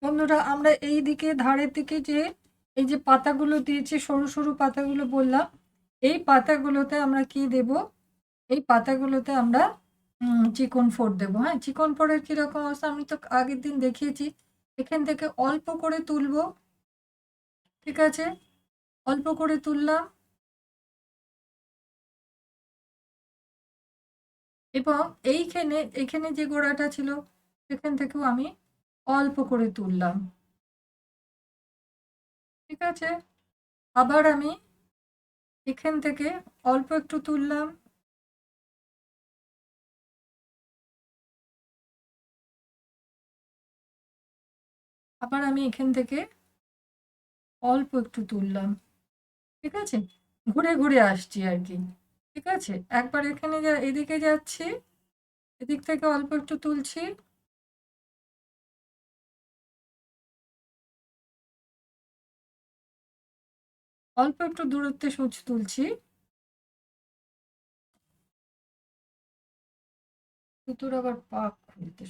বন্ধুরা, আমরা এই দিকে ধারের দিকে যে এই যে পাতাগুলো দিয়েছি, সরু সরু পাতাগুলো বললাম, এই পাতাগুলোতে আমরা কি দেব? এই পাতাগুলোতে আমরা চিকন ফোড় দেবো। হ্যাঁ, চিকন ফোড়ের কিরকম অবস্থা আমি তো আগের দিন দেখিয়েছি। এখান থেকে অল্প করে তুলবো, ঠিক আছে? অল্প করে তুললাম, এবং এখানে যে গোড়াটা ছিল সেখান থেকেও আমি অল্প করে তুললাম। ঠিক আছে? আবার আমি এখান থেকে অল্প একটু তুললাম। আবার আমি এখান থেকে অল্প একটু তুললাম। ঠিক আছে? ঘুরে, ঘুরে আসছি আরকি। ঠিক আছে? একবার এখানে এদিকে যাচ্ছি, এদিক থেকে অল্প একটু তুলছি। অল্প একটু দূরত্বে সূচ তুলছি। সুতোর আবার পাক খুলতে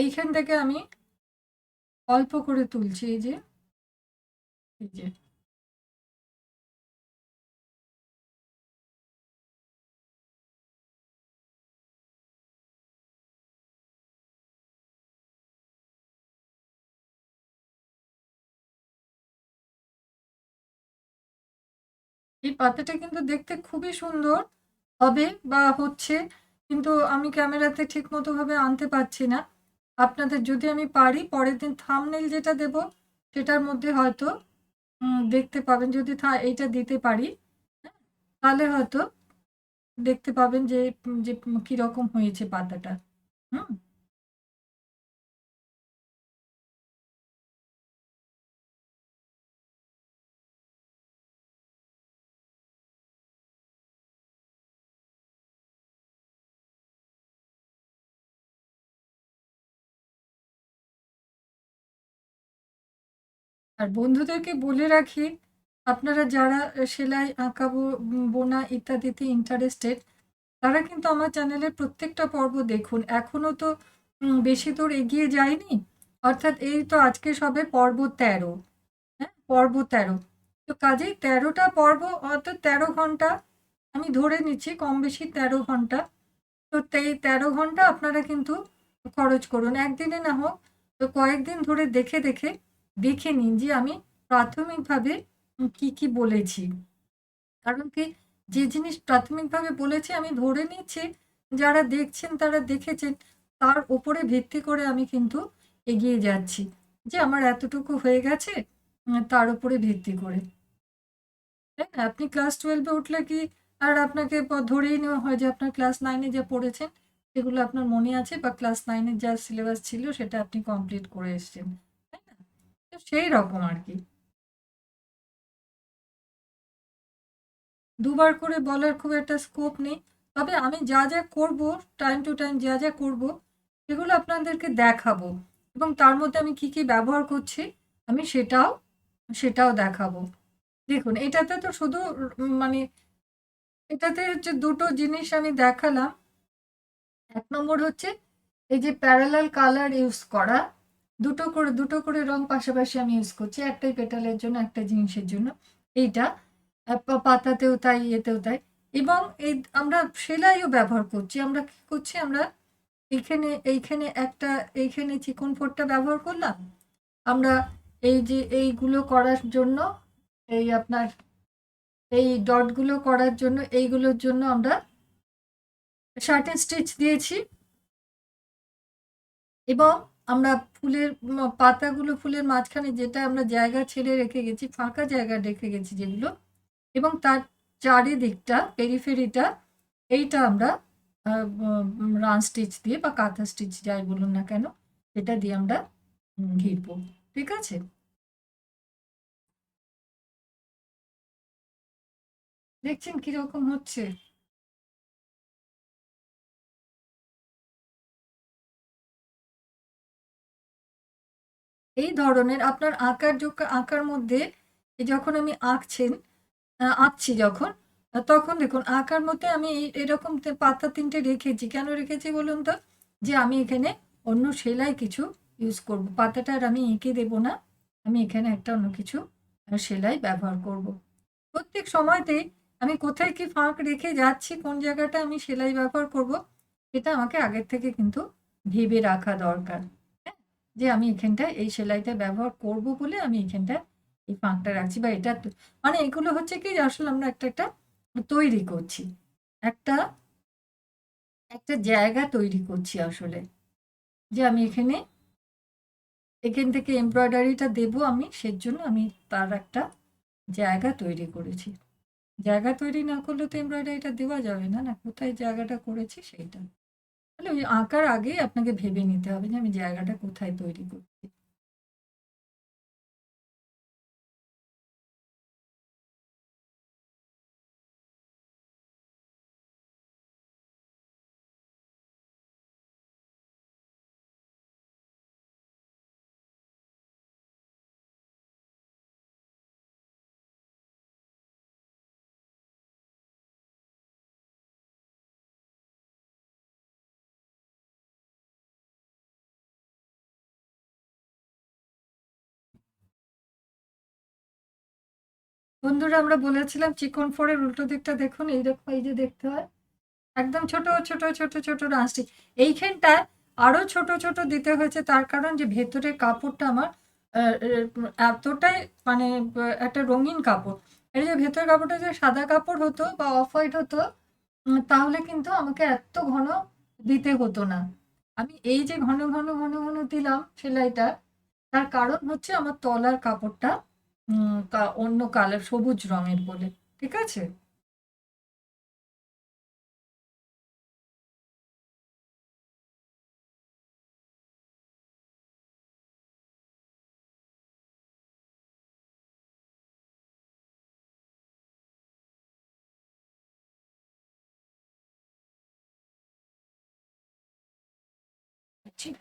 এইখান থেকে আমি অল্প করে তুলছি এই যে, এই যে। এই পাতাটা কিন্তু দেখতে খুবই সুন্দর হবে বা হচ্ছে, কিন্তু আমি ক্যামেরাতে ঠিকমতো ভাবে আনতে পারছি না। আপনাদের যদি আমি পারি পরের দিন থাম্বনেইল যেটা দেব সেটার মধ্যে হয়তো দেখতে পাবেন, যদি এইটা দিতে পারি, হ্যাঁ? তাহলে হয়তো দেখতে পাবেন যে কিরকম হয়েছে পাতাটা। হুম? আর বন্ধুদেরকে বলে রাখি, আপনারা যারা সেলাই, আঁকা, বোনা ইত্যাদিতে ইন্টারেস্টেড, তারা কিন্তু আমার চ্যানেলের প্রত্যেকটা পর্ব দেখুন। এখনো তো বেশি দূর এগিয়ে যায়নি। অর্থাৎ এই তো আজকে সবে পর্ব ১৩। হ্যাঁ? পর্ব ১৩। তো কাজেই ১৩টা পর্ব, অর্থাৎ ১৩ ঘন্টা আমি ধরে নিচ্ছি, কম বেশি ১৩ ঘন্টা। তো এই ১৩ ঘন্টা আপনারা কিন্তু খরচ করুন। একদিনে না হোক, তো কয়েকদিন ধরে দেখে, দেখে দেখে নিন যে আমি প্রাথমিকভাবে কি, কি বলেছি। কারণ কি, যে জিনিস প্রাথমিকভাবে বলেছি আমি ধরে নিচ্ছি যারা দেখছেন তারা দেখেছেন, তার উপরে ভিত্তি করে আমি কিন্তু এগিয়ে যাচ্ছি। যে আমার এতটুকু হয়ে গেছে, তার উপরে ভিত্তি করে। তাই না? আপনি ক্লাস 12 এ উঠলে কি আর আপনাকে ধরেই নেওয়া হয় যে আপনার ক্লাস 9 এ যা পড়েছেন সেগুলো আপনার মনে আছে, বা ক্লাস 9 এর যা সিলেবাস ছিল সেটা আপনি কমপ্লিট করে এসেছেন। তাই না? তো সেই রকম আরকি। দুবার করে বলার খুব একটা স্কোপ নেই। তবে আমি যা, যা করব, টাইম টু টাইম যা, যা করব, সেগুলো আপনাদেরকে দেখাবো। এবং তার মধ্যে আমি কি, কি ব্যবহার করছি আমি সেটাও দেখাবো। দেখুন এটাতে তো শুধু মানে এটাতে হচ্ছে ২ টো জিনিস আমি দেখালাম। ১ নম্বর হচ্ছে এই যে প্যারালাল কালার ইউজ করা। ২ টো করে রং পাশাপাশি আমি ইউজ করছি। একটাই পেটালের জন্য, একটা জিনিসের জন্য। এইটা পাতাতেও তাই, ইয়েতেও তাই। এবং আমরা সেলাইও ব্যবহার করছি। আমরা কি করছি, আমরা এইখানে একটা, এইখানে চিকন ফোঁড়টা ব্যবহার করলাম। আমরা এই যে এইগুলো করার জন্য, এই আপনার এই ডটগুলো করার জন্য, এইগুলোর জন্য আমরা শার্টেন স্টিচ দিয়েছি। এবং আমরা ফুলের পাতাগুলো, ফুলের মাঝখানে যেটা আমরা জায়গা ছেড়ে রেখে গেছি, ফাঁকা জায়গা রেখে গেছি যেগুলো, এবং তার চারিদিকটা, পেরিফেরিটা, এইটা আমরা রান স্টিচ দিয়ে বা কাঁথা স্টিচ যাই বলুন না কেন, এটা দিয়ে আমরা ঘিরবো। ঠিক আছে? দেখছেন কিরকম হচ্ছে? এই ধরনের আপনার আঁকার মধ্যে যখন আমি আঁকছি যখন, তখন দেখুন আঁকার মধ্যে আমি এরকম পাতা ৩ টে রেখেছি। কেন রেখেছি বলুন তো? যে আমি এখানে অন্য সেলাই কিছু ইউজ করব। পাতাটা আর আমি এঁকে দেব না। আমি এখানে একটা অন্য কিছু সেলাই ব্যবহার করব। প্রত্যেক সময়তেই আমি কোথায় কি ফাঁক রেখে যাচ্ছি, কোন জায়গাটা আমি সেলাই ব্যবহার করব, এটা আমাকে আগের থেকে কিন্তু ভেবে রাখা দরকার। হ্যাঁ? যে আমি এখানটায় এই সেলাইটা ব্যবহার করব বলে আমি এখানটায় এই ফাঁকটা রাখছি, বা এটা মানে এগুলো হচ্ছে কি যে আসলে আমরা একটা একটা তৈরি করছি, একটা একটা জায়গা তৈরি করছি আসলে, যে আমি এখান থেকে এমব্রয়ডারিটা দেবো আমি, সেজন্য আমি তার একটা জায়গা তৈরি করেছি। জায়গা তৈরি না করলে তো এমব্রয়ডারিটা দেওয়া যাবে না, না? কোথায় জায়গাটা করেছি সেইটা। তাহলে ওই আঁকার আগেই আপনাকে ভেবে নিতে হবে যে আমি জায়গাটা কোথায় তৈরি করছি। বন্ধুরা, আমরা বলেছিলাম চিকন 4 এর উল্টো দিকটা দেখুন এইরকম, এই যে দেখতে হয় একদম ছোট ছোট ছোট ছোট রাঁচটি। এইখানটায় আরো ছোট ছোট দিতে হয়েছে, তার কারণ যে ভেতরের কাপড়টা আমার এতটাই মানে একটা রঙিন কাপড়। এই যে ভেতরের কাপড়টা যে সাদা কাপড় হতো বা অফ হোয়াইট হতো, তাহলে কিন্তু আমাকে এত ঘন দিতে হতো না। আমি এই যে ঘন ঘন ঘন ঘন দিলাম সেলাইটা, তার কারণ হচ্ছে আমার তলার কাপড়টা অন্য কালার, সবুজ রঙের বলে। ঠিক আছে? ঠিক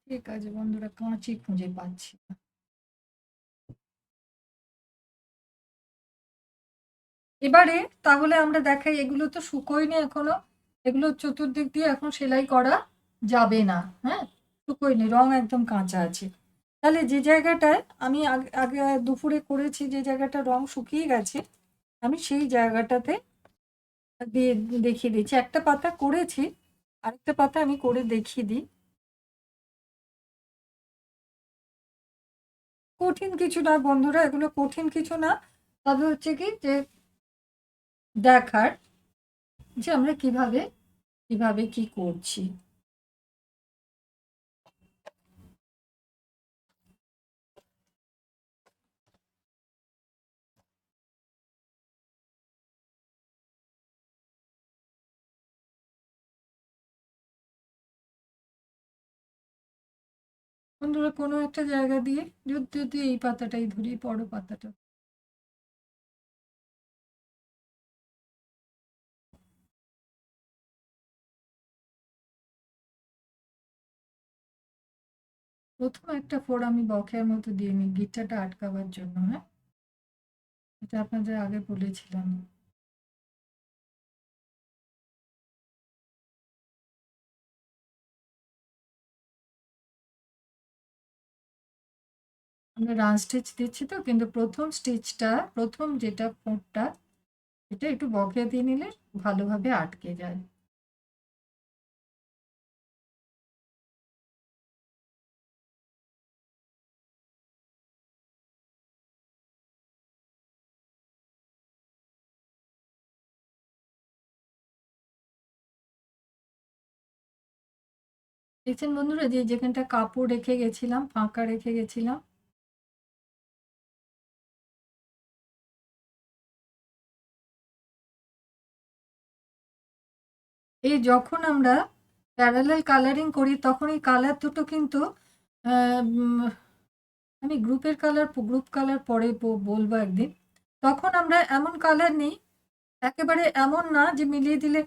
ঠিক আছে বন্ধুরা, কাঁচি খুঁজে পাচ্ছি না। এবারে তাহলে আমরা দেখাই, এগুলো তো শুকোয়নি এখনো, এগুলো চতুর্দিক দিয়ে এখন সেলাই করা যাবে না। হ্যাঁ, শুকোয়নি, রং একদম কাঁচা আছে। তাহলে যে জায়গাটায় আমি আগে আগে দুপুরে করেছি, যে জায়গাটা রং শুকিয়ে গেছে, আমি সেই জায়গাটাতে দিয়ে দেখিয়ে দিচ্ছি। একটা পাতা করেছি, আরেকটা পাতা আমি করে দেখিয়ে দিই। কঠিন কিছু না বন্ধুরা, এগুলো কঠিন কিছু না। তবে হচ্ছে কি যে দেখার যে আমরা কিভাবে কিভাবে কি করছি। বন্ধুরা, কোনো একটা জায়গা দিয়ে যদি যদি এই পাতাটাই ধরি, বড় পাতাটা, প্রথম একটা ফোড় আমি বকের মতো দিয়ে নিই গিট্টাটা আটকাবার জন্য। হ্যাঁ, এটা আপনাদের আগে বলেছিলাম। আমরা রান স্টিচ দিচ্ছি তো, কিন্তু প্রথম স্টিচটা, প্রথম যেটা ফোঁড়টা, এটা একটু বকে দিয়ে নিলে ভালোভাবে আটকে যায়। দেখছেন বন্ধুরা, যে যেখানটা কাপড় রেখে গেছিলাম, ফাঁকা রেখে গেছিলাম, এই যখন আমরা প্যারালাল কালারিং করি তখন এই কালার দুটো কিন্তু আমি গ্রুপ কালার পরে বলবো একদিন। তখন আমরা এমন কালার নিই, একেবারে এমন না যে মিলিয়ে দিলে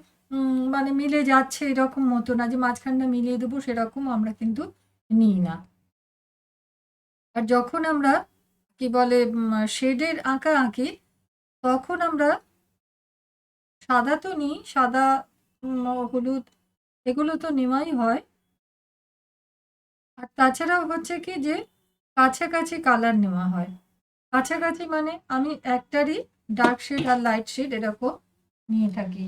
মানে মিলে যাচ্ছে এরকম মতো না, যে মাঝখানটা মিলিয়ে দেবো সেরকম আমরা কিন্তু নিই না। আর যখন আমরা কি বলে শেডের আঁকা আঁকি, তখন আমরা সাদা তো নিই, সাদা হলুদ এগুলো তো নেওয়াই হয়। আর তাছাড়াও হচ্ছে কি যে কাছাকাছি কালার নেওয়া হয়। কাছাকাছি মানে আমি একটারই ডার্ক শেড আর লাইট শেড এরকম নিয়ে থাকি।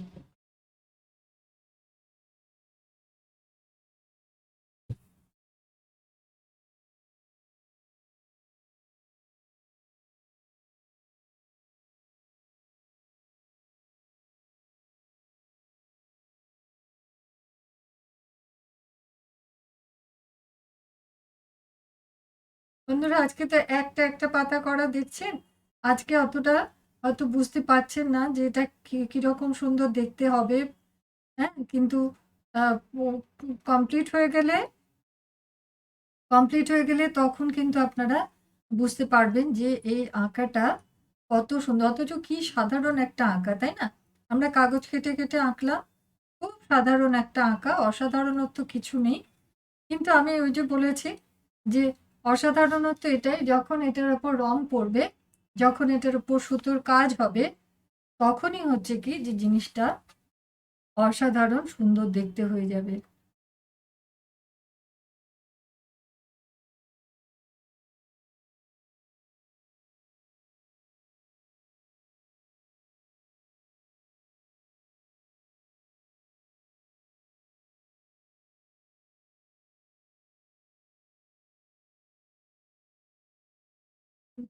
বন্ধুরা আজকে তো একটা একটা পাতা করা দেখছেন, আজকে অতটা হয়তো বুঝতে পারছেন না যে এটা কিরকম সুন্দর দেখতে হবে। হ্যাঁ, কিন্তু কমপ্লিট হয়ে গেলে তখন কিন্তু আপনারা বুঝতে পারবেন যে এই আঁকাটা কত সুন্দর, অথচ কি সাধারণ একটা আঁকা, তাই না? আমরা কাগজ কেটে কেটে আঁকলাম, খুব সাধারণ একটা আঁকা, অসাধারণত্ব কিছু নেই। কিন্তু আমি ওই যে বলেছি যে অসাধারণত্ব এটাই, যখন এটার উপর রং পড়বে, যখন এটার উপর সুতোর কাজ হবে, তখনই হচ্ছে কি যে জিনিসটা অসাধারণ সুন্দর দেখতে হয়ে যাবে।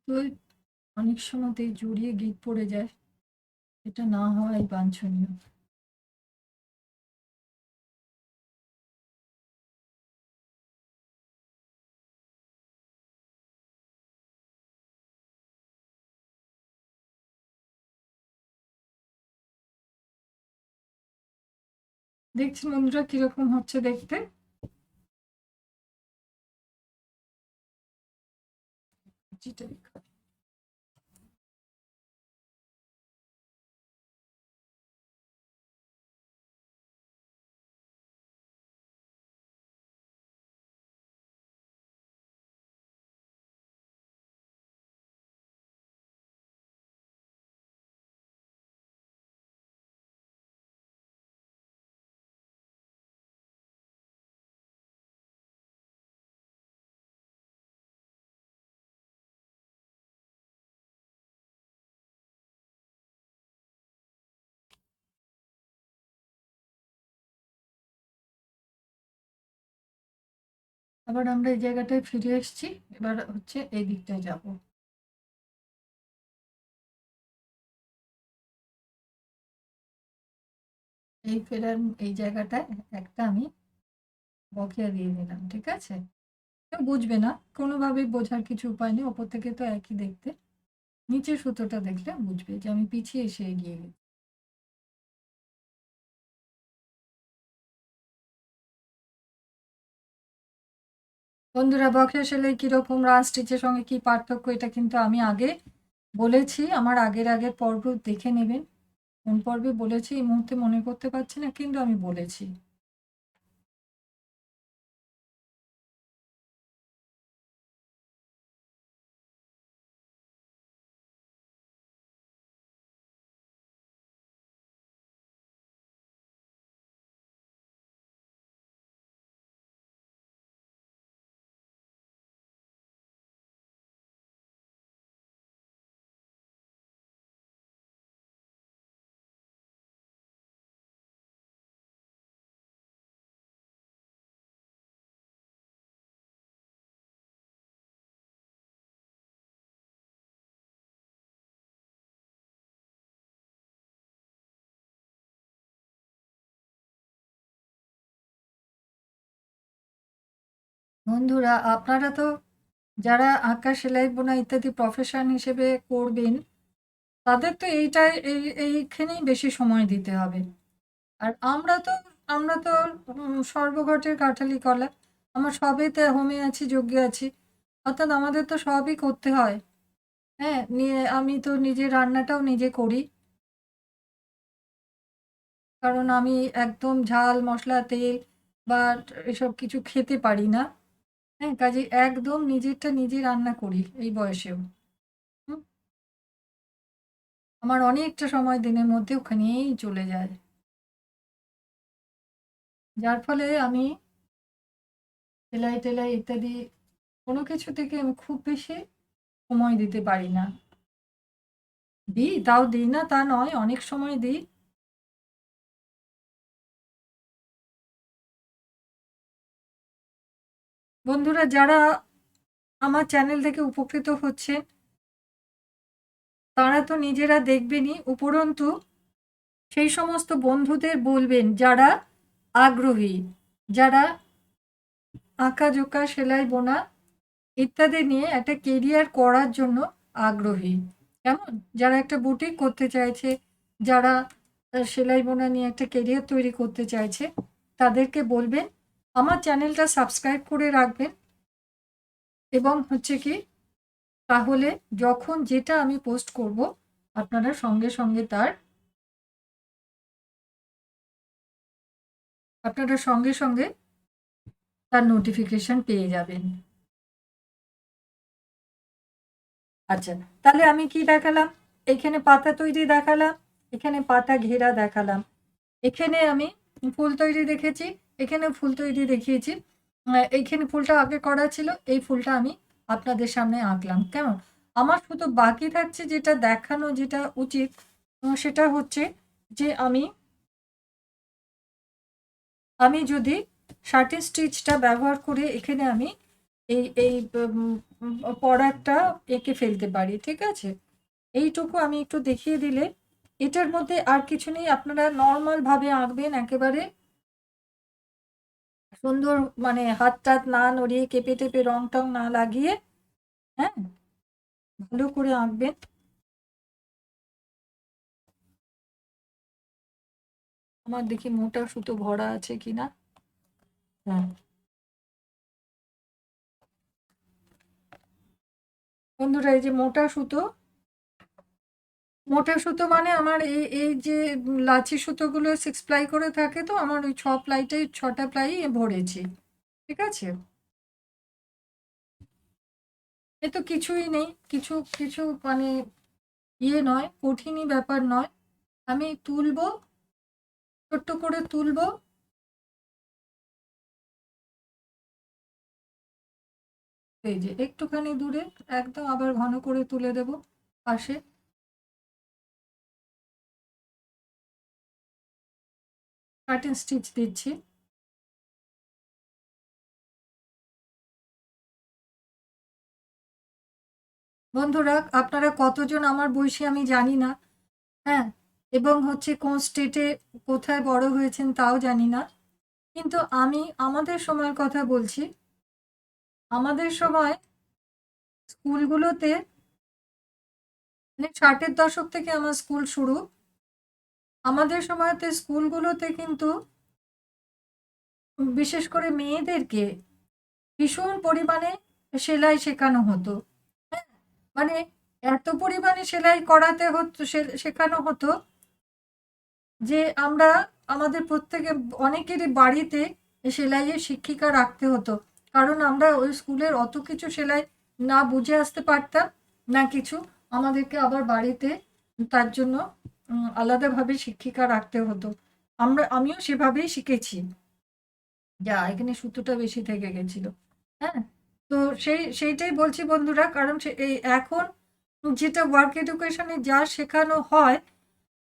তো অনেক সময়তেই জড়িয়ে গিট পড়ে যায়, এটা না হওয়াই বাঞ্ছনীয়। দেখছেন বন্ধুরা কিরকম হচ্ছে দেখতে? যেটাই আবার আমরা এই জায়গাটায় ফিরে এসেছি, এবার হচ্ছে এই দিকটায় যাব। এই ফেরার এই জায়গাটায় একটা আমি বকেয়া দিয়ে দিলাম, ঠিক আছে? কেউ বুঝবে না, কোনোভাবেই বোঝার কিছু উপায় নেই, ওপর থেকে তো একই দেখতে। নিচের সুতোটা দেখলে বুঝবে যে আমি পিছিয়ে এসে এগিয়ে গেছি। বন্ধুরা বকেয়া সেলাই কিরকম, রান স্টিচের সঙ্গে কি পার্থক্য, এটা কিন্তু আমি আগে বলেছি, আমার আগের পর্ব দেখে নেবেন। কোন পর্বে বলেছি এই মুহূর্তে মনে করতে পারছি না, কিন্তু আমি বলেছি। বন্ধুরা আপনারা তো যারা আঁকা সেলাই বোনা ইত্যাদি প্রফেশন হিসেবে করবেন, তাদের তো এইখানেই বেশি সময় দিতে হবে। আর আমরা তো সর্বঘটের কাঠালি কলা, আমরা সবেতে হোমে আছি, যজ্ঞে আছি, অর্থাৎ আমাদের তো সবই করতে হয়। হ্যাঁ, নিয়ে আমি তো নিজে রান্নাটাও নিজে করি, কারণ আমি একদম ঝাল মশলা তেল বা এসব কিছু খেতে পারি না। হ্যাঁ, কাজে একদম নিজেরটা নিজে রান্না করি এই বয়সেও। হুম, আমার অনেকটা সময় দিনের মধ্যে ওখানেই চলে যায়, যার ফলে আমি সেলাই টেলাই ইত্যাদি কোনো কিছু থেকে আমি খুব বেশি সময় দিতে পারি না। দিই, তাও দিই না তা নয়, অনেক সময় দিই। বন্ধুরা যারা আমার চ্যানেল থেকে উপকৃত হচ্ছে তারা তো নিজেরা দেখবেনই, উপরন্তু সেই সমস্ত বন্ধুদের বলবেন যারা আগ্রহী, যারা আঁকাঝোঁকা, সেলাই বোনা ইত্যাদি নিয়ে একটা কেরিয়ার করার জন্য আগ্রহী। কেমন? যারা একটা বুটিক করতে চাইছে, যারা সেলাই বোনা নিয়ে একটা কেরিয়ার তৈরি করতে চাইছে, তাদেরকে বলবেন আমার চ্যানেলটা সাবস্ক্রাইব করে রাখবেন। এবং হচ্ছে কি, তাহলে যখন যেটা আমি পোস্ট করব আপনারা সঙ্গে সঙ্গে তার নোটিফিকেশন পেয়ে যাবেন। আচ্ছা, তাহলে আমি কি দেখালাম? এখানে পাতা তৈরি দেখালাম, এখানে পাতা ঘেরা দেখালাম, এখানে আমি ফুল তৈরি দেখেছি, এখানে ফুল তৈরি দেখিয়েছি। এইখানে ফুলটা আগে করা ছিল, এই ফুলটা আমি আপনাদের সামনে আঁকলাম। কেমন? আমার শুধু বাকি থাকছে যেটা দেখানো, যেটা উচিত সেটা হচ্ছে যে আমি যদি শার্টের স্টিচটা ব্যবহার করে এখানে আমি এই এই পরাগটা এঁকে ফেলতে পারি, ঠিক আছে? এইটুকু আমি একটু দেখিয়ে দিলে, এটার মধ্যে আর কিছু নেই, আপনারা নর্মাল ভাবে আঁকবেন, একেবারে সুন্দর, মানে হাত টাত না নড়িয়ে, কেঁপে টেপে রং টং না লাগিয়ে, হ্যাঁ, ভালো করে আঁকবেন। আমার দেখি মোটা সুতো ভরা আছে কিনা। হ্যাঁ, বন্ধুরা এই যে মোটা সুতো মানে আমার এই এই যে লাচি সুতোগুলো 6 প্লাই করে থাকে, তো আমার ওই 6 প্লাইটাই, 6টা প্লাই ভরেছি, ঠিক আছে? এ তো কিছুই নেই, কিছু কিছু মানে ইয়ে নয়, কঠিনই ব্যাপার নয়। আমি তুলবো, ছোট্ট করে তুলবো, এই যে একটুখানি দূরে, একদম আবার ঘন করে তুলে দেব পাশে। কাটিং স্টিচ দিচ্ছি। বন্ধুরা আপনারা কতজন আমার বয়সী আমি জানি না, হ্যাঁ, এবং হচ্ছে কোন স্টেটে কোথায় বড় হয়েছেন তাও জানি না, কিন্তু আমি আমাদের সময়ের কথা বলছি। আমাদের সময় স্কুলগুলোতে, মানে 60-এর দশক থেকে আমার স্কুল শুরু, আমাদের সময়তে স্কুলগুলোতে কিন্তু বিশেষ করে মেয়েদেরকে ভীষণ পরিমাণে সেলাই শেখানো হতো। হ্যাঁ, মানে এত পরিমাণে সেলাই করাতে হতো, শেখানো হতো যে আমরা, আমাদের প্রত্যেকে, অনেকেরই বাড়িতে সেলাইয়ের শিক্ষিকা রাখতে হতো, কারণ আমরা ওই স্কুলের অত কিছু সেলাই না বুঝে আসতে পারতাম না কিছু, আমাদেরকে আবার বাড়িতে তার জন্য আলাদাভাবে শিক্ষিকা রাখতে হতো। আমিও সেভাবেই শিখেছি। যা এখানে সুতোটা বেশি থেকে গেছিল। হ্যাঁ, তো সেইটাই বলছি বন্ধুরা, কারণ এই এখন যেটা ওয়ার্ক এডুকেশনে যা শেখানো হয়,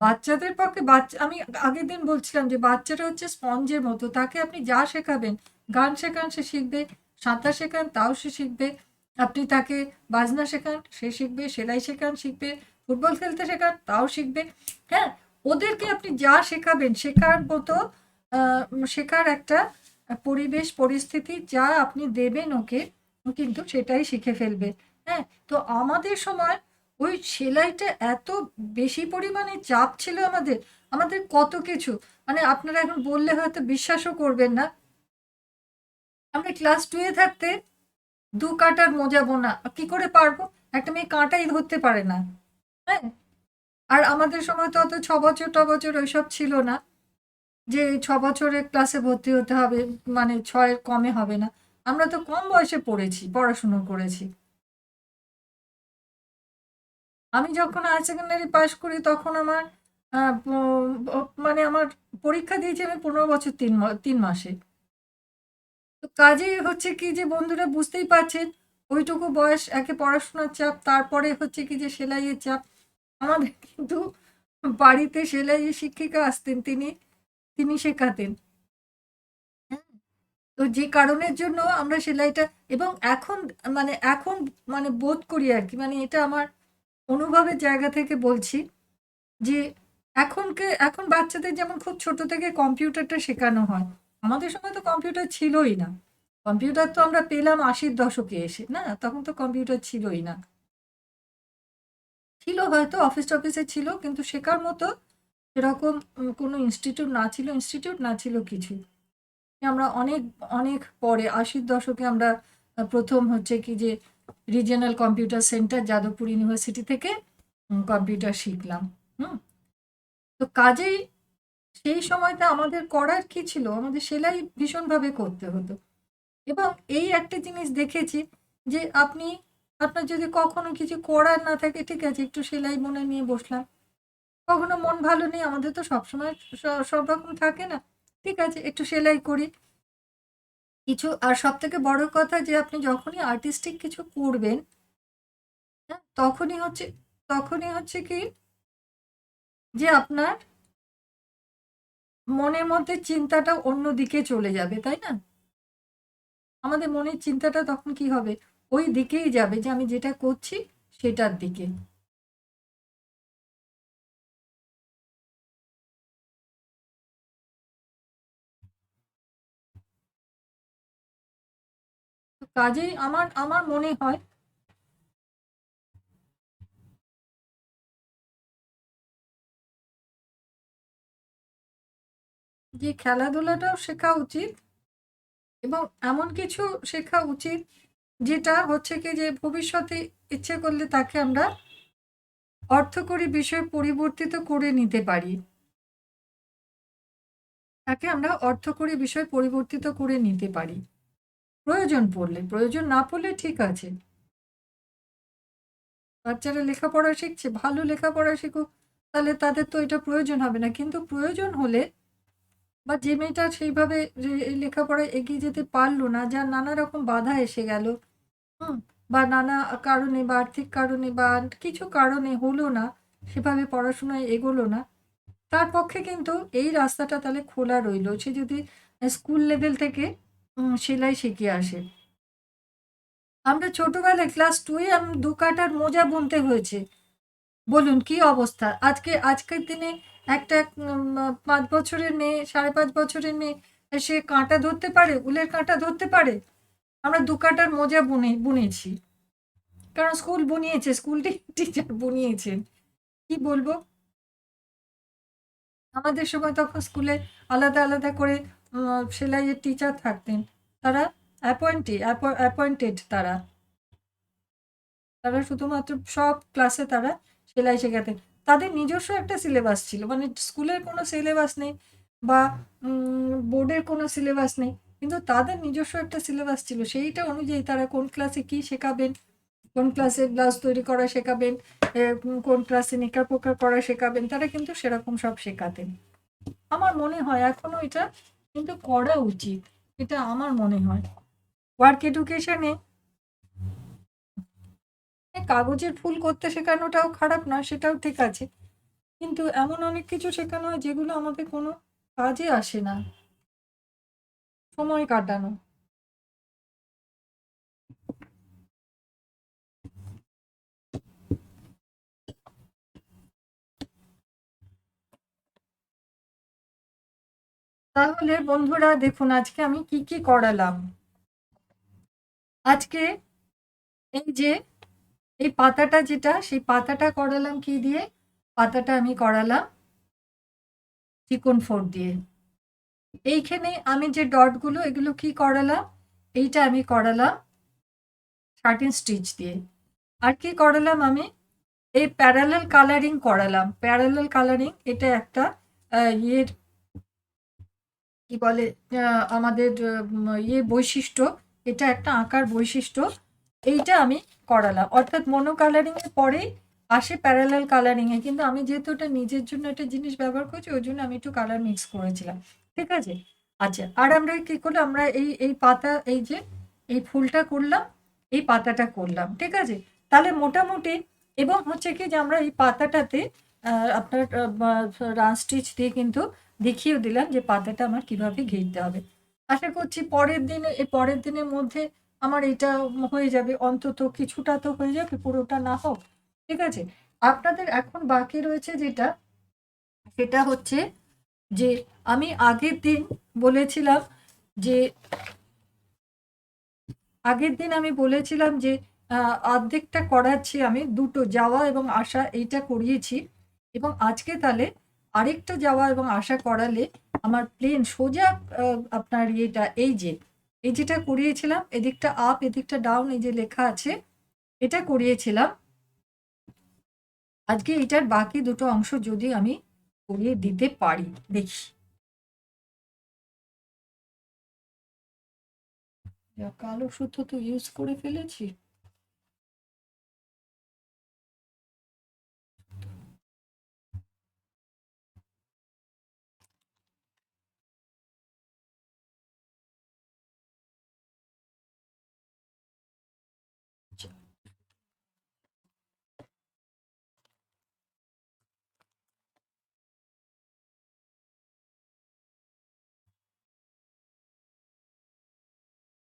বাচ্চাদের পক্ষে, আমি আগের দিন বলছিলাম যে বাচ্চাটা হচ্ছে স্পঞ্জের মতো, তাকে আপনি যা শেখাবেন, গান শেখান সে শিখবে, সাঁতার শেখান তাও সে শিখবে, আপনি তাকে বাজনা শেখান সে শিখবে, সেলাই শেখান শিখবে, ফুটবল খেলতে শেখান তাও শিখবে। হ্যাঁ, ওদেরকে আপনি যা শেখাবেন, শেখার মতো শেখার একটা পরিবেশ পরিস্থিতি যা আপনি দেবেন ওকে, ও কিন্তু সেটাই শিখে ফেলবে। হ্যাঁ, তো আমাদের সময় ওই সেলাইটা এত বেশি পরিমাণে চাপ ছিল আমাদের, আমাদের কত কিছু, মানে আপনারা এখন বললে হয়তো বিশ্বাসও করবেন না। আমরা ক্লাস 2-এ থাকতে 2 কাটার মোজা বোনা কি করে পারবো? একটা মেয়ে কাঁটাই ধরতে পারে না। হ্যাঁ, আর আমাদের সময় তো অত 6 বছর টবছর ওইসব ছিল না, যে 6 বছরে ক্লাসে ভর্তি হতে হবে, মানে 6-এর কমে হবে না। আমরা তো কম বয়সে পড়াশুনো করেছি। আমি যখন হায়ার সেকেন্ডারি পাশ করি তখন আমার মানে আমার পরীক্ষা দিয়েছি আমি 15 বছর 3 মাসে। তো কাজেই হচ্ছে কি যে বন্ধুরা বুঝতেই পারছেন, ওইটুকু বয়স, একে পড়াশোনার চাপ, তারপরে হচ্ছে কি যে সেলাইয়ের চাপ। আমাদের কিন্তু বাড়িতে সেলাই শিক্ষিকা আসতেন, তিনি তিনি শেখাতেন। হ্যাঁ, তো যে কারণের জন্য আমরা সেলাইটা, এবং এখন এখন বোধ করি আর কি, এটা আমার অনুভবের জায়গা থেকে বলছি যে এখন বাচ্চাদের যেমন খুব ছোট থেকে কম্পিউটারটা শেখানো হয়, আমাদের সময় তো কম্পিউটার ছিলই না। কম্পিউটার তো আমরা পেলাম 80-র দশকে এসে, না তখন তো কম্পিউটার ছিলই না। ছিল হয়তো অফিস টফিসে ছিল, কিন্তু শেখার মতো সেরকম কোনো ইনস্টিটিউট না ছিল কিছু। আমরা অনেক অনেক পরে 80-র দশকে আমরা প্রথম হচ্ছে কি যে regional computer centre Jadavpur university থেকে কম্পিউটার শিখলাম। হুম। তো কাজেই সেই সময়টা আমাদের করার কি ছিল, আমাদের সেলাই ভীষণভাবে করতে হতো। এবং এই একটা জিনিস দেখেছি যে আপনার যদি কখনো কিছু করার না থাকে, ঠিক আছে একটু সেলাই মনে নিয়ে বসলাম, কখনো মন ভালো নেই, আমাদের তো সবসময় সব রকম থাকে না, ঠিক আছে একটু সেলাই করি কিছু। আর সব থেকে বড় কথা যে আপনি যখনই আর্টিস্টিক কিছু করবেন, হ্যাঁ, তখনই হচ্ছে কি যে আপনার মনের মধ্যে চিন্তাটা অন্যদিকে চলে যাবে, তাই না? আমাদের মনের চিন্তাটা তখন কি হবে, ওই দিকেই যাবে যে আমি যেটা করছি সেটার দিকে। তো কাজেই আমার আমার মনে হয় যে খেলাধুলাটাও শেখা উচিত, এবং এমন কিছু শেখা উচিত যেটা হচ্ছে কি যে ভবিষ্যতে ইচ্ছে করলে তাকে আমরা অর্থকরী বিষয়ে পরিবর্তিত করে নিতে পারি, তাকে আমরা অর্থকরী বিষয় পরিবর্তিত করে নিতে পারি প্রয়োজন পড়লে। প্রয়োজন না পড়লে ঠিক আছে, বাচ্চারা লেখাপড়া শিখছে, ভালো লেখাপড়া শিখুক, তাহলে তাদের তো এটা প্রয়োজন হবে না। কিন্তু প্রয়োজন হলে, বা যে মেয়েটা সেইভাবে এই লেখাপড়ায় এগিয়ে যেতে পারলো না, যার নানা রকম বাধা এসে গেল, হুম, বা নানা কারণে বা আর্থিক কারণে বা কিছু কারণে হলো না, সেভাবে পড়াশোনায় এগোলো না, তার পক্ষে কিন্তু এই রাস্তাটা তাহলে খোলা রইল। সে যদি স্কুল লেভেল থেকে সেলাই শিখে আসে। আমরা ছোটবেলায় ক্লাস 2 এ 2 কাটার মোজা বুনতে হয়েছে। বলুন কি অবস্থা? আজকের দিনে একটা ৫ বছরের মেয়ে, ৫.৫ বছরের মেয়ে সে কাঁটা ধরতে পারে? উলের কাঁটা ধরতে পারে? আমরা ২ কাটার মোজা বুনেছি। কারণ স্কুল বুনিয়েছে, স্কুল টিচার বুনিয়েছেন। কি বলবো? আমাদের সময় তখন স্কুলে আলাদা, আলাদা করে সেলাইয়ের টিচার থাকতেন। তারা অ্যাপয়েন্টেড তারা। তারা শুধুমাত্র সব ক্লাসে তারা সেলাই শেখাতেন। তাদের নিজস্ব একটা সিলেবাস ছিল। স্কুলের কোনো সিলেবাস নেই, বা বোর্ডের কোনো সিলেবাস নেই। কিন্তু তাদের নিজস্ব একটা সিলেবাস ছিল। সেইটা অনুযায়ী তারা কোন ক্লাসে কি শেখাবেন, কোন ক্লাসে ব্লাউজ তৈরি করা শেখাবেন, কোন ক্লাসে নিকার-পোকার করা শেখাবেন, তারা কিন্তু সেরকম সব শেখাতেন। আমার মনে হয় এখনো এটা কিন্তু করা উচিত। এটা আমার মনে হয়। ওয়ার্ক এডুকেশনে কাগজের ফুল করতে শেখানোটাও খারাপ না, সেটাও ঠিক আছে। কিন্তু এমন অনেক কিছু শেখানো হয় যেগুলো আমাদের কোনো কাজে আসে না। সময় কাটানো। তাহলে বন্ধুরা দেখুন আজকে আমি কি কি করালাম। আজকে এই যে এই পাতাটা যেটা, সেই পাতাটা করালাম কি দিয়ে? পাতাটা আমি করালাম চিকন 4 দিয়ে। এইখানে আমি যে ডটগুলো, এগুলো কি করালাম? এইটা আমি করালাম 13 স্টিচ দিয়ে। আর কি করালাম আমি? এই প্যারালাল কালারিং করালাম। প্যারালাল কালারিং এটা একটা ইয়ের কি বলে, আমাদের বৈশিষ্ট্য, এটা একটা আঁকার বৈশিষ্ট্য। এইটা আমি করালাম, অর্থাৎ মনো কালারিং এর পরেই আসে প্যারালাল কালারিং এ। কিন্তু আমি যেহেতু এটা নিজের জন্য একটা জিনিস ব্যবহার করছি, ওই জন্য আমি একটু কালার মিক্স করেছিলাম, ঠিক আছে। আচ্ছা, আর আমরা কি করলাম, আমরা এই এই পাতা, এই যে এই ফুলটা করলাম, এই পাতাটা করলাম, ঠিক আছে? তাহলে মোটামুটি, এবং হচ্ছে কি যে আমরা এই পাতাটাতে আপনার রান স্টিচ দিয়ে কিন্তু দেখিয়েও দিলাম যে পাতাটা আমার কিভাবে ঘিরতে হবে। আশা করছি পরের দিনের মধ্যে আমার এটা হয়ে যাবে, অন্তত কিছুটা তো হয়ে যাবে, পুরোটা না হোক, ঠিক আছে? আপনাদের এখন বাকি রয়েছে যেটা, সেটা হচ্ছে যে আমি আগের দিন বলেছিলাম যে অর্ধেকটা করাচ্ছি, আমি দুটো যাওয়া এবং আসা এইটা করিয়েছি, এবং আজকে তাহলে আরেকটা যাওয়া এবং আসা করালে আমার প্লেন সোজা আপনার এই যেটা করিয়েছিলাম, এদিকটা আপ এদিকটা ডাউন, এই যে লেখা আছে, এটা করিয়েছিলাম। আজকে এটার বাকি দুটো অংশ যদি আমি করিয়ে দিতে পারি, দেখি। কালো সুতো তো ইউজ করে ফেলেছি।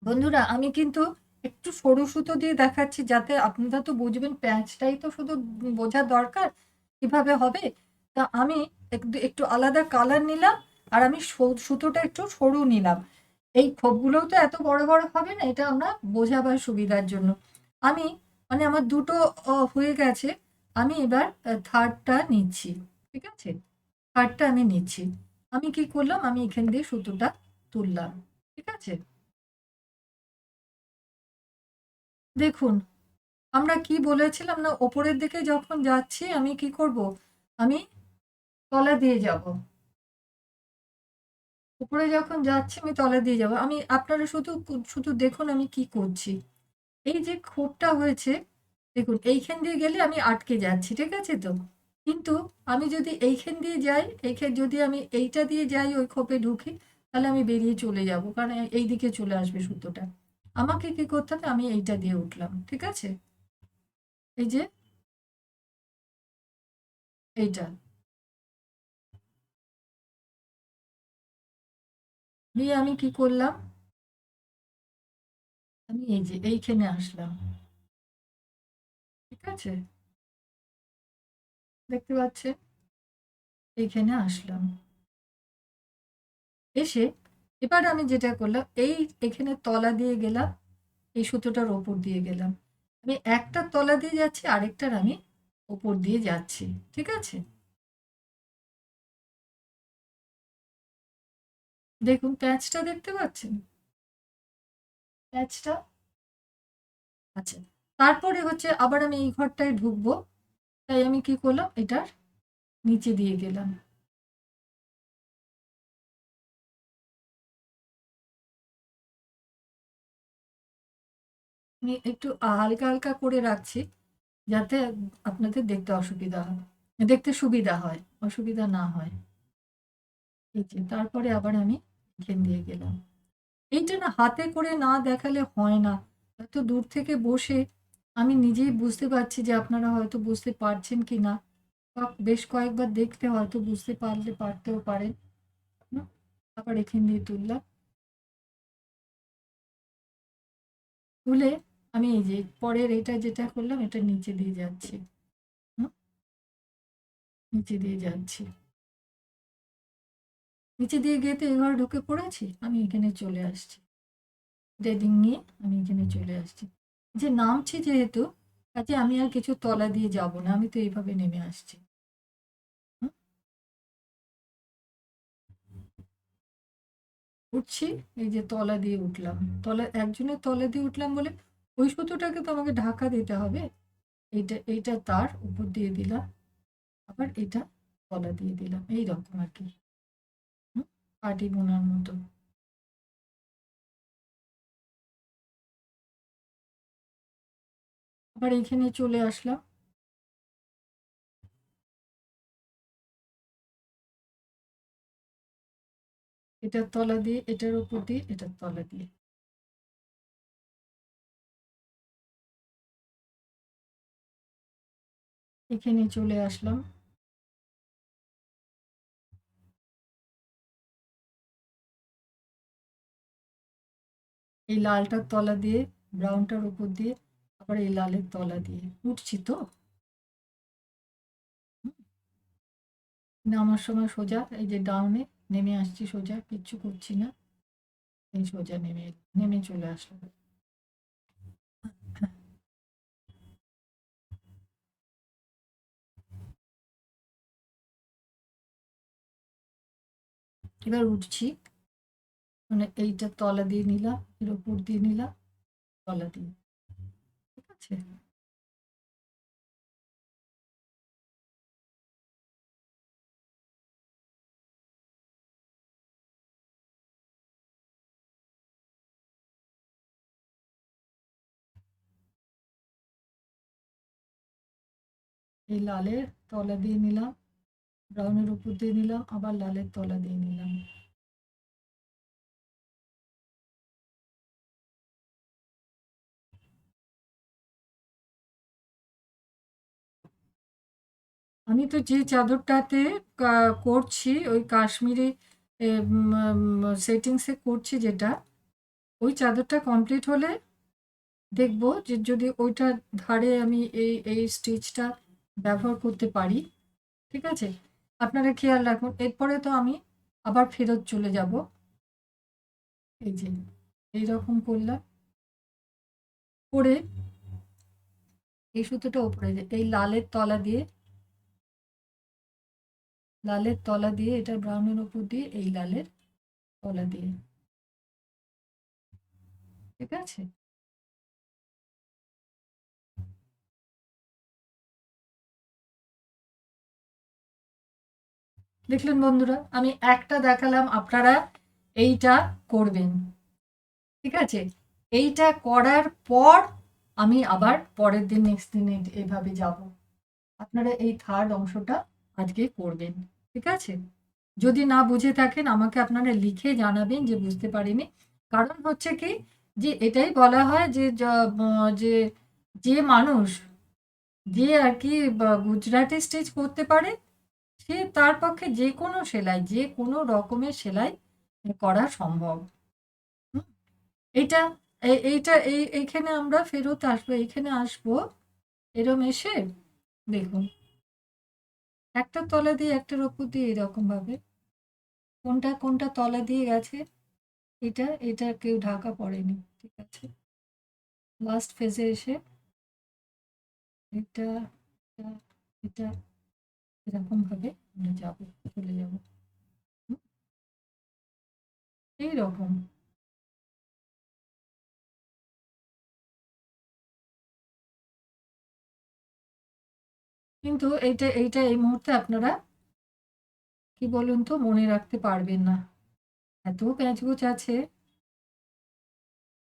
বন্ধুরা, আমি কিন্তু একটু সরু সুতো দিয়ে দেখাচ্ছি, যাতে আপনারা তো বুঝবেন, প্যাঁচটাই তো শুধু বোঝা দরকার কিভাবে হবে। তা আমি একটু একটু আলাদা কালার নিলাম, আর আমি সুতোটা একটু সরু নিলাম। এই খোপগুলোও তো এত বড় বড় হবে না, এটা আমরা বোঝাবার সুবিধার জন্য। আমি মানে আমার দুটো হয়ে গেছে, আমি এবার থার্ডটা নিচ্ছি, ঠিক আছে? থার্ডটা আমি নিচ্ছি। আমি কি করলাম, আমি এখান দিয়ে সুতোটা তুললাম, ঠিক আছে? দেখুন, আমরা কি বলেছিলাম না, ওপরের দিকে যখন যাচ্ছি আমি কি করব, আমি তলা দিয়ে যাব। উপরে যখন যাচ্ছি আমি তলা দিয়ে যাব। আমি, আপনারা শুধু শুধু দেখুন আমি কি করছি। এই যে খোপটা হয়েছে, দেখুন এইখান দিয়ে গেলে আমি আটকে যাচ্ছি, ঠিক আছে তো? কিন্তু আমি যদি এইখান দিয়ে যাই, যদি আমি এইটা দিয়ে যাই, ওই খোপে ঢুকি, তাহলে আমি বেরিয়ে চলে যাব, কারণ এই দিকে চলে আসবে সুতোটা। আমাকে কি করতে হবে, আমি এইটা দিয়ে উঠলাম, ঠিক আছে? এই যে এইটা দিয়ে আমি কি করলাম, আমি এই যে এইখানে আসলাম, ঠিক আছে? দেখতে পাচ্ছেন? এইখানে আসলাম, এসে এবার আমি যেটা করলাম, এখানে তলা দিয়ে গেলাম, এই সুতোটার ওপর দিয়ে গেলাম। আমি একটা তলা দিয়ে যাচ্ছি, আরেকটার আমি ওপর দিয়ে যাচ্ছি, ঠিক আছে? দেখুন প্যাচটা দেখতে পাচ্ছেন, প্যাচটা। আচ্ছা, তারপরে হচ্ছে আবার আমি এই ঘরটায় ঢুকবো, তাই আমি কি করলাম, এটার নিচে দিয়ে গেলাম। আমি একটু হালকা হালকা করে রাখছি, যাতে আপনাদের দেখতে অসুবিধা হয়, দেখতে সুবিধা হয়, অসুবিধা না হয়। এই যে তারপরে আবার আমি এখান দিয়ে গেলাম। এইটা না হাতে করে না দেখালে হয় না। এত দূর থেকে বসে আমি নিজেই বুঝতে পারছি যে আপনারা হয়তো বুঝতে পারছেন কি না, বা বেশ কয়েকবার দেখতে হয়তো বুঝতে পারতেও পারেন। হুম? আবার এখান দিয়ে তুললাম, তুলে আমি এই যে পরের এটা যেটা করলাম, এটা নিচে দিয়ে যাচ্ছি। হুম? নিচে দিয়ে যাচ্ছি, নিচে দিয়ে গিয়ে তো এবার ঢুকে পড়েছি, আমি এখানে চলে আসছি, ডেডিং নিয়ে আমি এখানে চলে আসছি। যে নামছি যেহেতু, কাজে আমি আর কিছু তলা দিয়ে যাব না, আমি তো এইভাবে নেমে আসছি। হুম? উঠছি, এই যে তলা দিয়ে উঠলাম, একজনের তলা দিয়ে উঠলাম বলে ওই সুতোটাকে তো আমাকে ঢাকা দিতে হবে। এইটা তার উপর দিয়ে দিলাম, আবার এটা তলা দিয়ে দিলাম, এই রকম আর কি। হুম? পাটি বোনার মতো। আবার এখানে চলে আসলাম, এটার তলা দিয়ে, এটার উপর দিয়ে, এটার তলা দিয়ে। এখানে চলে আসলাম। এই লালটার তলা দিয়ে, ব্রাউনটার উপর দিয়ে, আবার এই লালের তলা দিয়ে উঠছি তো। নামার সময় সোজা এই যে ডাউনে নেমে আসছি, সোজা কিচ্ছু করছি না, এই সোজা নেমে নেমে চলে আসলাম। এবার উঠছি, মানে এইটা তলা দিয়ে নিলাম, এর উপর দিয়ে নিলাম, তলা দিয়ে, ঠিক আছে। এই লালের তলা দিয়ে নিলাম, ব্রাউনের উপর দিয়ে নিলাম, আবার লালের তলা দিয়ে নিলাম। আমি তো যে চাদরটাতে করছি ওই কাশ্মীরি সেটিংসে করছি, যেটা ওই চাদরটা কমপ্লিট হলে দেখবো যে যদি ওইটার ধারে আমি এই এই স্টিচটা ব্যবহার করতে পারি, ঠিক আছে। আপনারা খেয়াল রাখুন, এরপরে তো আমি আবার ফেরত চলে যাব। এই যে এইরকম করলাম, করে এই সুতোটা উপরে, এই লালের তলা দিয়ে এটা ব্রাউনের উপর দিয়ে, এই লালের তলা দিয়ে, ঠিক আছে। দেখলেন বন্ধুরা, আমি একটা দেখালাম, আপনারা এইটা করবেন, ঠিক আছে। এইটা করার পর আমি আবার পরের দিন, নেক্সট দিন এইভাবে যাব। আপনারা এই থার্ড অংশটা আজকে করবেন, ঠিক আছে। যদি না বুঝে থাকেন আমাকে আপনারা লিখে জানাবেন যে বুঝতে পারিনি। কারণ হচ্ছে কি, যে এটাই বলা হয় যে যে যে মানুষ, যে আর কি গুজরাটি স্টিচ করতে পারে, সে তার পক্ষে যে কোনো সেলাই, যে কোনো রকমের সেলাই করা সম্ভব। হুম? এইটা এইটা এইখানে আমরা ফেরত আসবো, এইখানে আসবো, এরম এসে দেখুন, একটা তলা দিয়ে একটার উপর দিয়ে এরকম ভাবে কোনটা কোনটা তলা দিয়ে গেছে, এটা কেউ ঢাকা পড়েনি, ঠিক আছে। লাস্ট ফেজে এসে এটা এটা এটা এরকম ভাবে আমরা যাবো, চলে যাব এইরকম। কিন্তু এইটা এই মুহূর্তে আপনারা কি বলুন তো মনে রাখতে পারবেন না, এত প্যাঁচগোছ আছে,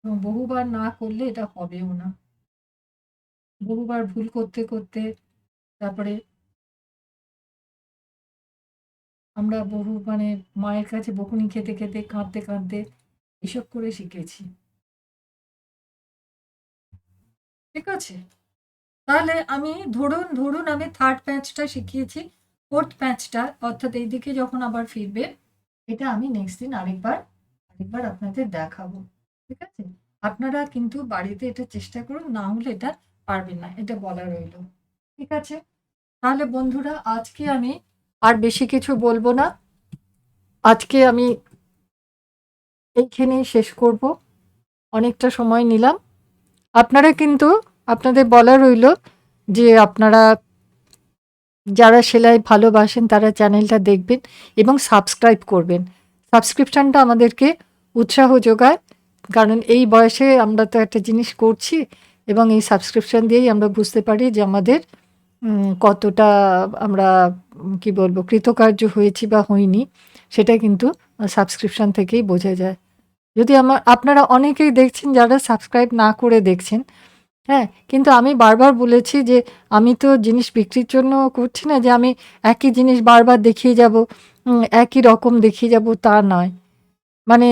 এবং বহুবার না করলে এটা হবেও না। বহুবার ভুল করতে করতে তারপরে আমরা বহু মানে মায়ের কাছে বকুনি খেতে খেতে, কাঁদতে কাঁদতে এসব করে শিখেছি, ঠিক আছে। তাহলে আমি ধরুন ধরুন আমি থার্ড প্যাচটা শিখিয়েছি, ফোর্থ প্যাচটা অর্থাৎ এইদিকে যখন আবার ফিরবে, এটা আমি নেক্সট দিন আরেকবার আপনাদের দেখাবো, ঠিক আছে। আপনারা কিন্তু বাড়িতে এটা চেষ্টা করুন, না হলে এটা পারবেন না, এটা বলা রইল, ঠিক আছে। তাহলে বন্ধুরা, আজকে আমি আর বেশি কিছু বলবো না, আজকে আমি এইখানেই শেষ করব, অনেকটা সময় নিলাম। আপনারা কিন্তু, আপনাদের বলা রইল যে আপনারা যারা সেলাই ভালোবাসেন তারা চ্যানেলটা দেখবেন এবং সাবস্ক্রাইব করবেন। সাবস্ক্রিপশনটা আমাদেরকে উৎসাহ যোগায়, কারণ এই বয়সে আমরা তো একটা জিনিস করছি, এবং এই সাবস্ক্রিপশন দিয়েই আমরা বুঝতে পারি যে আমাদের কতটা আমরা কি বলবো কৃতকার্য হয়েছি বা হইনি, সেটা কিন্তু সাবস্ক্রিপশন থেকেই বোঝা যায়। যদি আপনারা অনেকেই দেখছেন যারা সাবস্ক্রাইব না করে দেখছেন, হ্যাঁ, কিন্তু আমি বারবার বলেছি যে আমি তো জিনিস বিক্রির জন্য করছি না, যে আমি একই জিনিস বারবার দেখিয়ে যাব, একই রকম দেখিয়ে যাব, তা নয়। মানে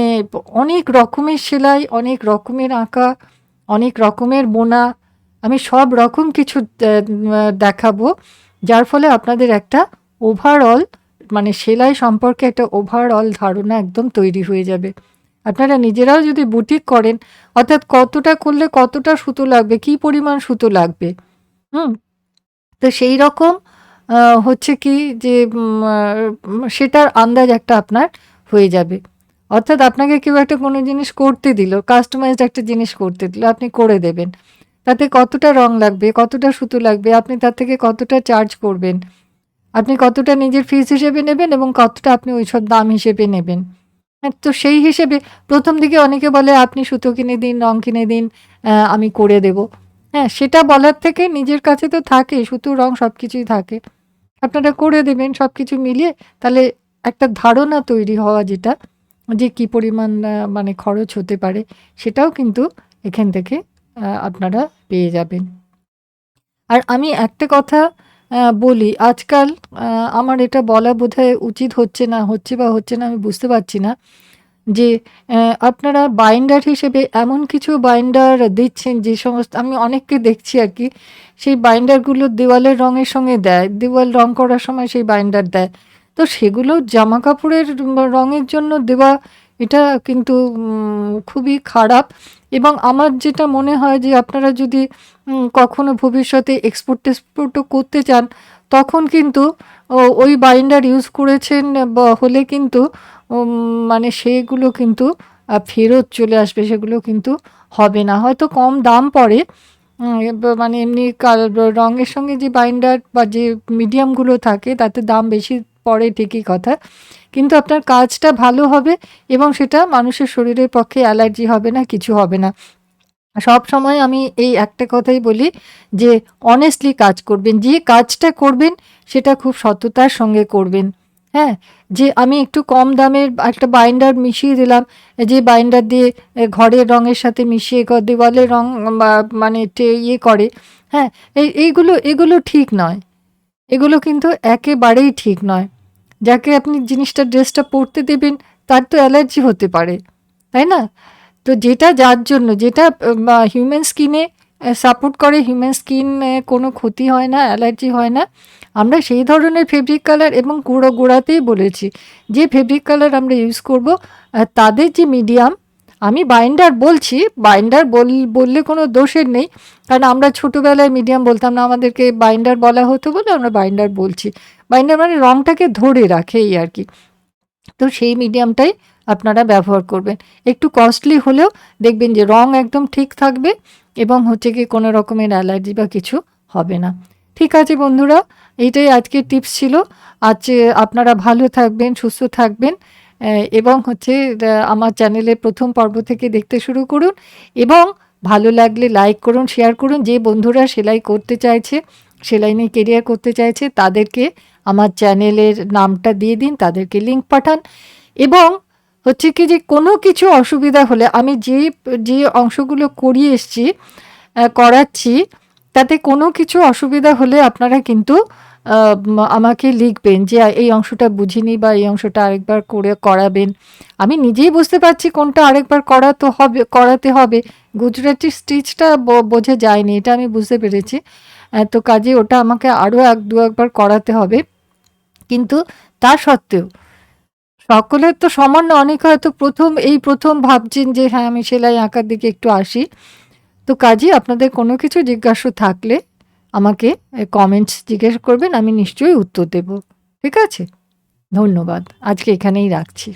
অনেক রকমের সেলাই, অনেক রকমের আঁকা, অনেক রকমের বোনা, আমি সব রকম কিছু দেখাবো, যার ফলে আপনাদের একটা ওভারঅল মানে সেলাই সম্পর্কে একটা ওভারঅল ধারণা একদম তৈরি হয়ে যাবে। আপনারা নিজেরাও যদি বুটিক করেন, অর্থাৎ কতটা করলে কতটা সুতো লাগবে, কী পরিমাণ সুতো লাগবে, হুম? তো সেই রকম হচ্ছে কি যে সেটার আন্দাজ একটা আপনার হয়ে যাবে। অর্থাৎ আপনাকে কেউ একটা কোনো জিনিস করতে দিল, কাস্টমাইজড একটা জিনিস করতে দিল, আপনি করে দেবেন। তাতে কতটা রং লাগবে, কতটা সুতো লাগবে, আপনি তার থেকে কতটা চার্জ করবেন, আপনি কতটা নিজের ফিস হিসেবে নেবেন এবং কতটা আপনি ওইসব দাম হিসেবে নেবেন। হ্যাঁ, তো সেই হিসেবে ১ম দিকে অনেকে বলে আপনি সুতো কিনে দিন, রং কিনে দিন, আমি করে দেব। হ্যাঁ, সেটা বলার থেকে নিজের কাছে তো থাকে সুতো, রং সবকিছুই থাকে। আপনারা করে দেবেন সবকিছু মিলিয়ে, তাহলে একটা ধারণা তৈরি হওয়া যেটা যে কি পরিমাণ মানে খরচ হতে পারে, সেটাও কিন্তু এখান থেকে আপনারা পেয়ে যাবেন। আর আমি একটা কথা বলি, আজকাল আ আমার এটা বলা বোধহয় উচিত হচ্ছে না, হচ্ছে বা হচ্ছে না আমি বুঝতে পারছি না। যে আপনারা বাইন্ডার হিসেবে এমন কিছু বাইন্ডার দিচ্ছেন যে সমস্ত আমি অনেককে দেখছি আরকি। সেই বাইন্ডারগুলো দেওয়ালের রঙের সঙ্গে দেয়। দেওয়াল রং করার সময় সেই বাইন্ডার দেয়। তো সেগুলো জামাকাপড়ের রঙের জন্য দেওয়া, এটা কিন্তু খুবই খারাপ। এবং আমার যেটা মনে হয় যে আপনারা যদি কখনো ভবিষ্যতে এক্সপোর্ট-টেক্সপোর্টও করতে চান, তখন কিন্তু ওই বাইন্ডার ইউজ করেছেন বা হলে কিন্তু উম মানে সেগুলো কিন্তু ফেরত চলে আসবে। সেগুলো কিন্তু হবে না। হয়তো কম দাম পড়ে, মানে এমনি রঙের সঙ্গে যে বাইন্ডার বা যে মিডিয়ামগুলো থাকে তাতে দাম বেশি পড়ে ঠিকই কথা। কিন্তু আপনার কাজটা ভালো হবে এবং সেটা মানুষের শরীরের পক্ষে অ্যালার্জি হবে না, কিছু হবে না। সবসময় আমি এই একটা কথাই বলি যে অনেস্টলি কাজ করবেন। যে কাজটা করবেন সেটা খুব সততার সঙ্গে করবেন। হ্যাঁ? যে আমি একটু কম দামের একটা বাইন্ডার মিশিয়ে দিলাম। যে বাইন্ডার দিয়ে ঘরের রঙের সাথে মিশিয়ে দেওয়ালের রং বা মানে ইয়ে করে। হ্যাঁ? এগুলো ঠিক নয়। এগুলো কিন্তু একেবারেই ঠিক নয়। যাকে আপনি ড্রেসটা পরতে দেবেন তার তো অ্যালার্জি হতে পারে। তাই না? তো যেটা যার জন্য যেটা হিউম্যান স্কিনে সাপোর্ট করে, হিউম্যান স্কিন কোনো ক্ষতি হয় না, অ্যালার্জি হয় না। আমরা সেই ধরনের ফেব্রিক কালার এবং গোড়াতেই বলেছি যে ফেব্রিক কালার আমরা ইউজ করব, তাদের যে মিডিয়াম, আমি বাইন্ডার বলছি, বাইন্ডার বললে কোনো দোষের নেই। কারণ আমরা ছোটোবেলায় মিডিয়াম বলতাম না, আমাদেরকে বাইন্ডার বলা হতো বলে আমরা বাইন্ডার বলছি। বাইন্ডার মানে রংটাকে ধরে রাখে এই আর কি। তো সেই মিডিয়ামটাই আপনারা ব্যবহার করবেন। একটু কস্টলি হলেও দেখবেন যে রং একদম ঠিক থাকবে এবং হচ্ছে গিয়ে কোনো রকমের অ্যালার্জি বা কিছু হবে না। ঠিক আছে বন্ধুরা, এইটাই আজকের টিপস ছিল। আজ আপনারা ভালো থাকবেন, সুস্থ থাকবেন, এবং হচ্ছে আমার চ্যানেলের ১ম পর্ব থেকে দেখতে শুরু করুন এবং ভালো লাগলে লাইক করুন, শেয়ার করুন। যে বন্ধুরা সেলাই করতে চাইছে, সেলাই নিয়ে কেরিয়ার করতে চাইছে, তাদেরকে আমার চ্যানেলের নামটা দিয়ে দিন, তাদেরকে লিঙ্ক পাঠান। এবং হচ্ছে কি যে কোনো কিছু অসুবিধা হলে আমি যে অংশগুলো করিয়ে এসছি, করাচ্ছি, তাতে কোনো কিছু অসুবিধা হলে আপনারা কিন্তু আমাকে লিখবেন যে এই অংশটা বুঝিনি বা এই অংশটা আরেকবার করে করাবেন। আমি নিজেই বুঝতে পারছি কোনটা আরেকবার করাতে হবে। গুজরাটি স্টিচটা বোঝা যায়নি, এটা আমি বুঝতে পেরেছি। তো কাজেই ওটা আমাকে আরও ১-২ একবার করাতে হবে। কিন্তু তা সত্ত্বেও সকলের তো সমান না, অনেকে হয়তো প্রথম ভাবছেন যে হ্যাঁ, আমি সেলাই আঁকার দিকে একটু আসি। তো কাজেই আপনাদের কোনো কিছু জিজ্ঞাসা থাকলে আমাকে কমেন্টস জিজ্ঞেস করবেন, আমি নিশ্চয়ই উত্তর দেব। ঠিক আছে? ধন্যবাদ। আজকে এখানেই রাখছি।